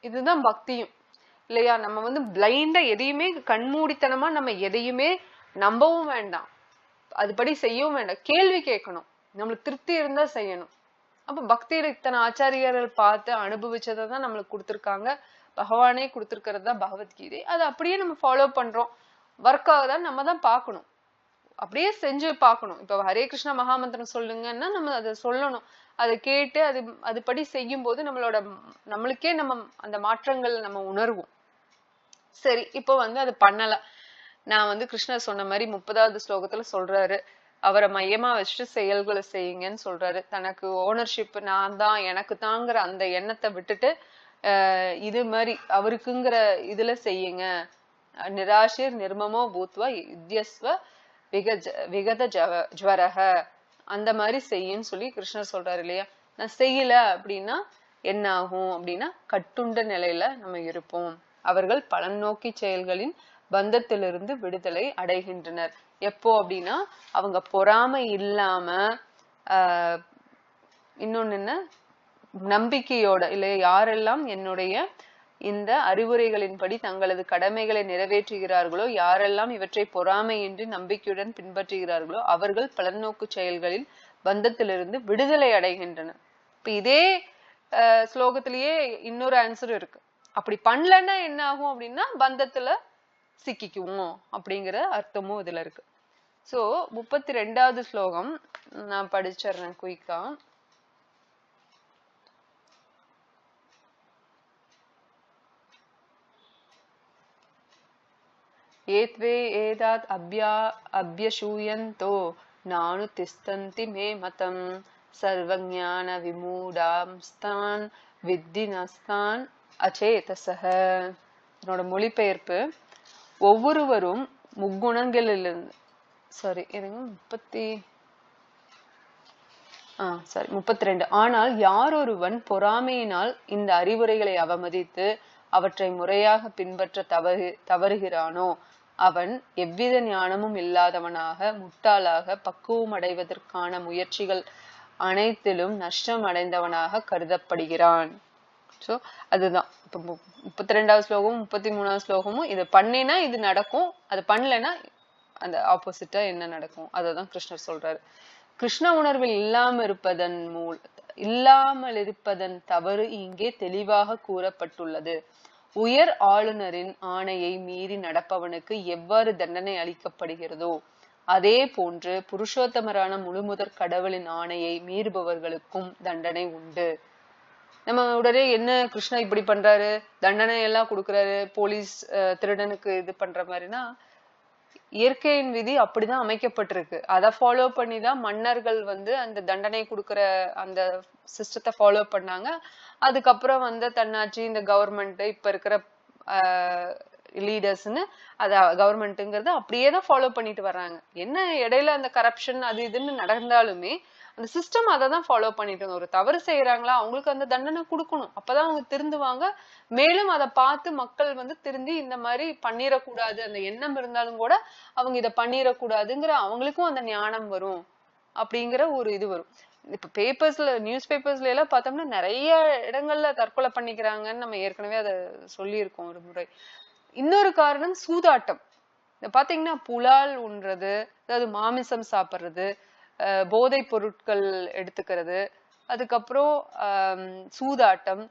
Speaker 1: இதுதான் பக்தியும் இல்லையா. நம்ம வந்து பிளைண்டா எதையுமே கண்மூடித்தனமா நம்ம எதையுமே நம்பவும் வேண்டாம், அதுபடி செய்யவும் வேண்டாம், கேள்வி கேட்கணும். நம்மளுக்கு திருப்தி இருந்தா செய்யணும். அப்ப பக்தியில இத்தனை ஆச்சாரியர்கள் பார்த்து அனுபவிச்சதை தான் நம்மளுக்கு கொடுத்துருக்காங்க. பகவானே கொடுத்துருக்கிறது தான் பகவத்கீதை. அதை அப்படியே நம்ம ஃபாலோ பண்றோம். ஒர்க் ஆகுதான்னு நம்ம தான் பார்க்கணும். அப்படியே செஞ்சு பார்க்கணும். இப்ப ஹரே கிருஷ்ணா மகாமந்திரம் சொல்லுங்கன்னா நம்ம அதை சொல்லணும். அதை கேட்டு அதுபடி செய்யும் போது நம்மளுக்கே நம்ம அந்த மாற்றங்கள் நம்ம உணர்வோம். சரி, இப்போ அது பண்ணல. நான் கிருஷ்ணர் சொன்ன மாதிரி 30வது ஸ்லோகத்துல சொல்றாரு, அவரை மையமா வச்சுட்டு செயல்களை செய்யுங்கன்னு சொல்றாரு. தனக்கு ஓனர்ஷிப் நான் தான், எனக்கு தாங்கிற அந்த எண்ணத்தை விட்டுட்டு இது மாதிரி அவருக்குங்கிற இதுல செய்யுங்க. நிராஷிர் நிர்மமோ பூத்வா யுத்யஸ்வ விகத ஜ்வரஹ, அந்த மாதிரி செய்யுன்னு சொல்லி கிருஷ்ணர் சொல்றாரு இல்லையா. நான் செய்யல அப்படின்னா என்ன ஆகும் அப்படின்னா கட்டுண்ட நிலையில நம்ம இருப்போம். அவர்கள் பலன் நோக்கி செயல்களின் பந்தத்திலிருந்து விடுதலை அடைகின்றனர். எப்போ அப்படின்னா அவங்க பொறாமை இல்லாம இன்னொன்னு என்ன, நம்பிக்கையோட இல்லையா, யாரெல்லாம் என்னுடைய இந்த அறிவுரைகளின்படி தங்களது கடமைகளை நிறைவேற்றுகிறார்களோ, யாரெல்லாம் இவற்றை பொறாமையின்றி நம்பிக்கையுடன் பின்பற்றுகிறார்களோ அவர்கள் பலநோக்கு செயல்களில் பந்தத்திலிருந்து விடுதலை அடைகின்றனர். இப்ப இதே ஸ்லோகத்திலேயே இன்னொரு ஆன்சர் இருக்கு. அப்படி பண்ணலன்னா என்ன ஆகும் அப்படின்னா பந்தத்துல சிக்கிக்குவோம் அப்படிங்கிற அர்த்தமும் இதுல இருக்கு. சோ 32வது ஸ்லோகம் நான் படிச்சிடுறேன் குயிக்கா. ஏத்வே ஏதாத் அப்யசூயந்தோ நானு திஸ்தந்தி மே மதம் சர்வஞான விமூடாம்ஸ்தான் வித்தினஸ்தான் அச்சேதசஹ. என்னோட மொழிபெயர்ப்பு, ஒவ்வொருவரும் முக்குணங்களிலிருந்து 32. ஆனால் யாரொருவன் பொறாமையினால் இந்த அறிவுரைகளை அவமதித்து அவற்றை முறையாக பின்பற்ற தவறுகிறானோ அவன் எவ்வித ஞானமும் இல்லாதவனாக, முட்டாளாக, பக்குவம் அடைவதற்கான முயற்சிகள் அனைத்திலும் நஷ்டம் அடைந்தவனாக கருதப்படுகிறான். சோ அதுதான் இப்ப 32வது ஸ்லோகமும் 33வது ஸ்லோகமும், இது பண்ணினா இது நடக்கும், அது பண்ணலைன்னா அந்த ஆப்போசிட்டா என்ன நடக்கும் அததான் கிருஷ்ணர் சொல்றாரு. கிருஷ்ண உணர்வில் இல்லாமல் இருப்பதன் தவறு இங்கே தெளிவாக கூறப்பட்டுள்ளது. உயர் ஆளுநரின் ஆணையை மீறி நடப்பவனுக்கு எவ்வாறு தண்டனை அளிக்கப்படுகிறதோ அதே போன்று புருஷோத்தமரான முழுமுதற் கடவுளின் ஆணையை மீறுபவர்களுக்கும் தண்டனை உண்டு. நம்ம உடனே என்ன கிருஷ்ணா இப்படி பண்றாரு, தண்டனை எல்லாம் கொடுக்கறாரு, போலீஸ் திருடனுக்கு இது பண்ற மாதிரினா, இயற்கையின் விதி அப்படிதான் அமைக்கப்பட்டிருக்கு. அதை ஃபாலோ பண்ணிதான் மன்னர்கள் அந்த தண்டனை கொடுக்கற அந்த சிஸ்டத்தை ஃபாலோ பண்ணாங்க. அதுக்கப்புறம் தன்னாட்சி இந்த கவர்மெண்ட் இப்ப இருக்கிற லீடர்ஸ்ன்னு அத கவர்மெண்ட்ங்கிறது அப்படியேதான் ஃபாலோ பண்ணிட்டு வர்றாங்க. என்ன இடையில அந்த கரப்ஷன் அது இதுன்னு நடந்தாலுமே அந்த சிஸ்டம் அதை தான் ஃபாலோ பண்ணிட்டு, ஒரு தவறு செய்யறாங்களா அவங்களுக்கு அந்த தண்டனை கொடுக்கணும், அப்பதான் அவங்க திருந்துவாங்க. மேலும் அதை பார்த்து மக்கள் திருந்தி இந்த மாதிரி பண்ணிடக்கூடாது, அந்த எண்ணம் இருந்தாலும் கூட அவங்க இதை பண்ணிடக்கூடாதுங்கிற அவங்களுக்கும் அந்த ஞானம் வரும் அப்படிங்கிற ஒரு இது வரும். இப்ப பேப்பர்ஸ்ல நியூஸ் பேப்பர்ஸ்ல எல்லாம் பார்த்தோம்னா நிறைய இடங்கள்ல தற்கொலை பண்ணிக்கிறாங்கன்னு நம்ம ஏற்கனவே அதை சொல்லியிருக்கோம் ஒரு முறை. இன்னொரு காரணம் சூதாட்டம். பாத்தீங்கன்னா புலால் உண்றது, அதாவது மாமிசம் சாப்பிடுறது, போதை பொருட்கள் எடுத்துக்கிறது, அதுக்கப்புறம் சூதாட்டம்,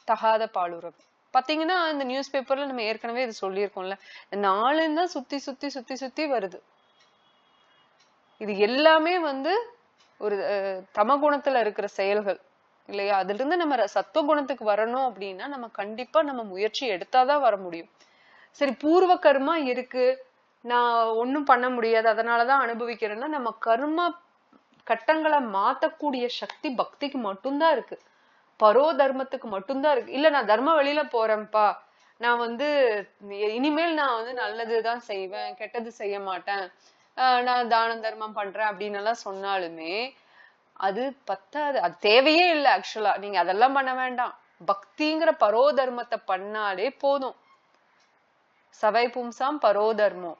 Speaker 1: தகாத பாலுறவு. பாத்தீங்கன்னா இந்த நியூஸ் பேப்பர்ல நம்ம ஏற்கனவே இது சொல்லியிருக்கோம்ல, நாளும் தான் சுத்தி சுத்தி சுத்தி சுத்தி வருது. இது எல்லாமே ஒரு தமகுணத்துல இருக்கிற செயல்கள் இல்லையா. அதுல இருந்து நம்ம சத்துவகுணத்துக்கு வரணும் அப்படின்னா நம்ம கண்டிப்பா நம்ம முயற்சி எடுத்தாதான் வர முடியும். சரி, பூர்வ கர்மா இருக்கு, நான் ஒன்னும் பண்ண முடியாது அதனாலதான் அனுபவிக்கிறேன்னா, நம்ம கர்மா கட்டங்களை மாத்தக்கூடிய சக்தி பக்திக்கு மட்டும்தான் இருக்கு, பரோ தர்மத்துக்கு மட்டும்தான் இருக்கு. இல்ல நான் தர்ம வழியில போறேன்ப்பா, நான் இனிமேல் நான் நல்லதுதான் செய்வேன், கெட்டது செய்ய மாட்டேன், நான் தானம் தர்மம் பண்றேன் அப்படின்னு எல்லாம் சொன்னாலுமே அது பத்தாது, அது தேவையே இல்லை. ஆக்சுவலா நீங்க அதெல்லாம் பண்ண வேண்டாம், பக்திங்கிற பரோ தர்மத்தை பண்ணாலே போதும். சவை பும்சாம் பரோ தர்மம்.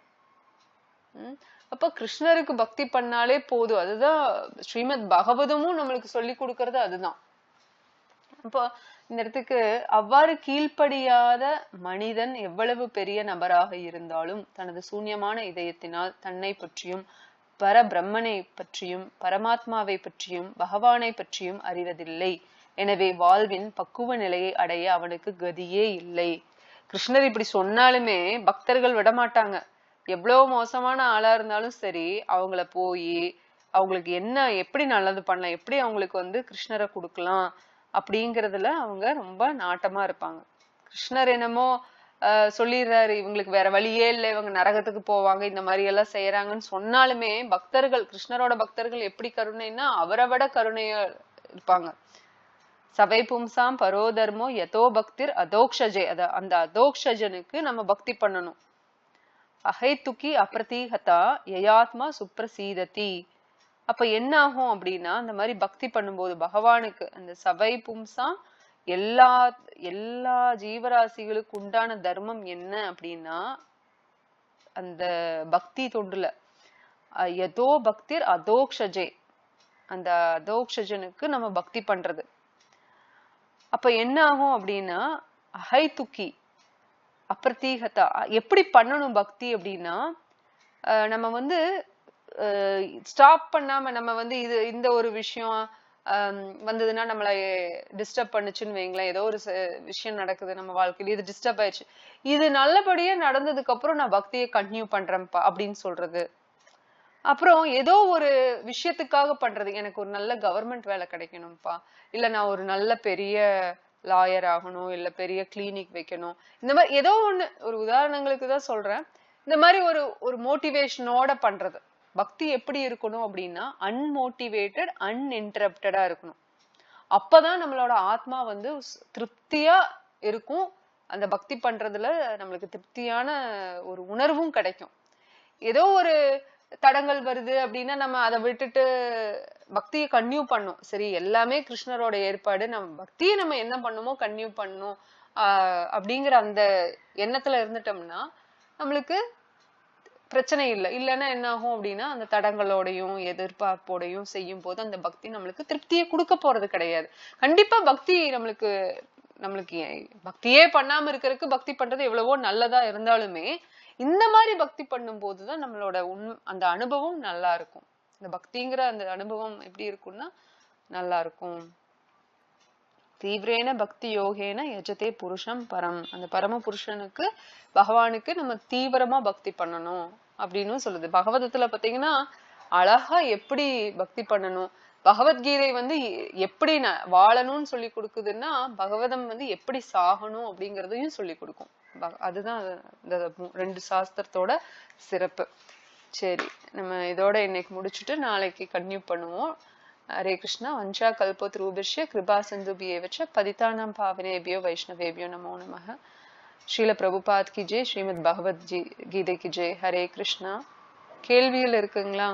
Speaker 1: அப்ப கிருஷ்ணருக்கு பக்தி பண்ணாலே போதும். அதுதான் ஸ்ரீமத் பகவதமும் நம்மளுக்கு சொல்லி கொடுக்கறது அதுதான். அப்போ இந்த இடத்துக்கு அவ்வாறு கீழ்ப்படியாத மனிதன் எவ்வளவு பெரிய நபராக இருந்தாலும் தனது சூன்யமான இதயத்தினால் தன்னை பற்றியும் பரபிரம்மனை பற்றியும் பரமாத்மாவை பற்றியும் பகவானை பற்றியும் அறிவதில்லை. எனவே வாழ்வின் பக்குவ நிலையை அடைய அவனுக்கு கதியே இல்லை. கிருஷ்ணர் இப்படி சொன்னாலுமே பக்தர்கள் விடமாட்டாங்க. எவ்வளவு மோசமான ஆளா இருந்தாலும் சரி, அவங்கள போய் அவங்களுக்கு என்ன எப்படி நல்லது பண்ணலாம், எப்படி அவங்களுக்கு கிருஷ்ணரை கொடுக்கலாம் அப்படிங்கறதுல அவங்க ரொம்ப நாட்டமா இருப்பாங்க. கிருஷ்ணர் என்னமோ சொல்லிடுறாரு, இவங்களுக்கு வேற வழியே இல்லை, இவங்க நரகத்துக்கு போவாங்க, இந்த மாதிரி எல்லாம் செய்யறாங்கன்னு சொன்னாலுமே பக்தர்கள், கிருஷ்ணரோட பக்தர்கள் எப்படி கருணைன்னா அவரை விட கருணையா இருப்பாங்க. சவை பும்சாம் பரோதர்மோ யதோ பக்திர் அதோக்ஷஜே, அந்த அதோக்ஷஜனுக்கு நம்ம பக்தி பண்ணணும். அஹைத்துக்கி அப்ரதீஹதா யயாத்மா சுப்ரசீததி. அப்ப என்ன ஆகும் அப்படின்னா, அந்த மாதிரி பக்தி பண்ணும்போது பகவானுக்கு அந்த சவை பும்சாம் எல்லா ஜீவராசிகளுக்கு உண்டான தர்மம் என்ன அப்படின்னா, அந்த பக்தி தொண்டுல யதோ பக்திர் அதோக்ஷஜே, அந்த அதோக்ஷஜனுக்கு நம்ம பக்தி பண்றது. அப்ப என்ன ஆகும் அப்படின்னா, அஹைத்துக்கி அப்ரதீஹதா, எப்படி பண்ணணும் பக்தி அப்படின்னா, நம்ம ஸ்டாப் பண்ணாம நம்ம இந்த ஒரு விஷயம் வந்ததுன்னா நம்மள டிஸ்டர்ப் பண்ணுச்சுன்னு வைங்களேன், ஏதோ ஒரு விஷயம் நடக்குது நம்ம வாழ்க்கையில, இது டிஸ்டர்ப் ஆயிடுச்சு, இது நல்லபடியா நடந்ததுக்கு அப்புறம் நான் பக்தியை கண்டினியூ பண்றேன்ப்பா அப்படின்னு சொல்றது. அப்புறம் ஏதோ ஒரு விஷயத்துக்காக பண்றது, எனக்கு ஒரு நல்ல கவர்மெண்ட் வேலை கிடைக்கணும்ப்பா, இல்ல நான் ஒரு நல்ல பெரிய லாயர் ஆகணும், இல்ல பெரிய கிளினிக் வைக்கணும், இந்த மாதிரி ஏதோ ஒண்ணு, ஒரு உதாரணங்களுக்கு தான் சொல்றேன். இந்த மாதிரி ஒரு மோட்டிவேஷனோட பண்றது. பக்தி எப்படி இருக்கணும் அப்படின்னா, அன்மோட்டிவேட்டட் அன்இன்டரப்டடா இருக்கணும். அப்பதான் நம்மளோட ஆத்மா திருப்தியா இருக்கும். அந்த பக்தி பண்றதுல நம்மளுக்கு திருப்தியான ஒரு உணர்வும் கிடைக்கும். ஏதோ ஒரு தடங்கள் வருது அப்படின்னா நம்ம அதை விட்டுட்டு பக்தியை கன்டினியூ பண்ணும். சரி, எல்லாமே கிருஷ்ணரோட ஏற்பாடு, நம்ம பக்தியை நம்ம என்ன பண்ணுமோ கன்டினியூ பண்ணணும் அப்படிங்கிற அந்த எண்ணத்துல இருந்துட்டோம்னா நம்மளுக்கு பிரச்சனை இல்லை. இல்லைன்னா என்ன ஆகும் அப்படின்னா, அந்த தடங்களோடையும் எதிர்பார்ப்போடையும் செய்யும் போது அந்த பக்தி நம்மளுக்கு திருப்தியை கொடுக்க போறது கிடையாது. கண்டிப்பா பக்தி நம்மளுக்கு பக்தியே பண்ணாம இருக்கிறதுக்கு பக்தி பண்றது எவ்வளவோ நல்லதா இருந்தாலுமே, இந்த மாதிரி பக்தி பண்ணும் போதுதான் நம்மளோட அந்த அனுபவம் நல்லா இருக்கும். இந்த பக்திங்கிற அந்த அனுபவம் எப்படி இருக்கும்னா நல்லா இருக்கும். தீவிரேன பக்தி யோகேன யஜதே புருஷம் பரம். அந்த பரம புருஷனுக்கு, பகவானுக்கு நம்ம தீவிரமா பக்தி பண்ணணும் அப்படின்னு சொல்லுது. பகவதத்துல பாத்தீங்கன்னா அழகா எப்படி பக்தி பண்ணணும், பகவத்கீதை எப்படி வாழணும்னு சொல்லி கொடுக்குதுன்னா, பகவதம் எப்படி சாகணும் அப்படிங்கறதையும் சொல்லி கொடுக்கும். அதுதான் இந்த 2 சாஸ்திரத்தோட சிறப்பு. சரி, நம்ம இதோட இன்னைக்கு முடிச்சுட்டு நாளைக்கு கன்டினியூ பண்ணுவோம். ஹரே கிருஷ்ணா. வஞ்சா கல்பத்ரூபிஷ்ய கிருபா சிந்துபியேவச்ச பதிதானாம் பாவனேபியோ வைஷ்ணவேபியோ நமோ நமஹ. ஸ்ரீல பிரபுபாத் கி ஜெய், ஸ்ரீமத் பகவத் கீதை கி ஜெய். ஹரே கிருஷ்ணா. கேள்விகள் இருக்குங்களா?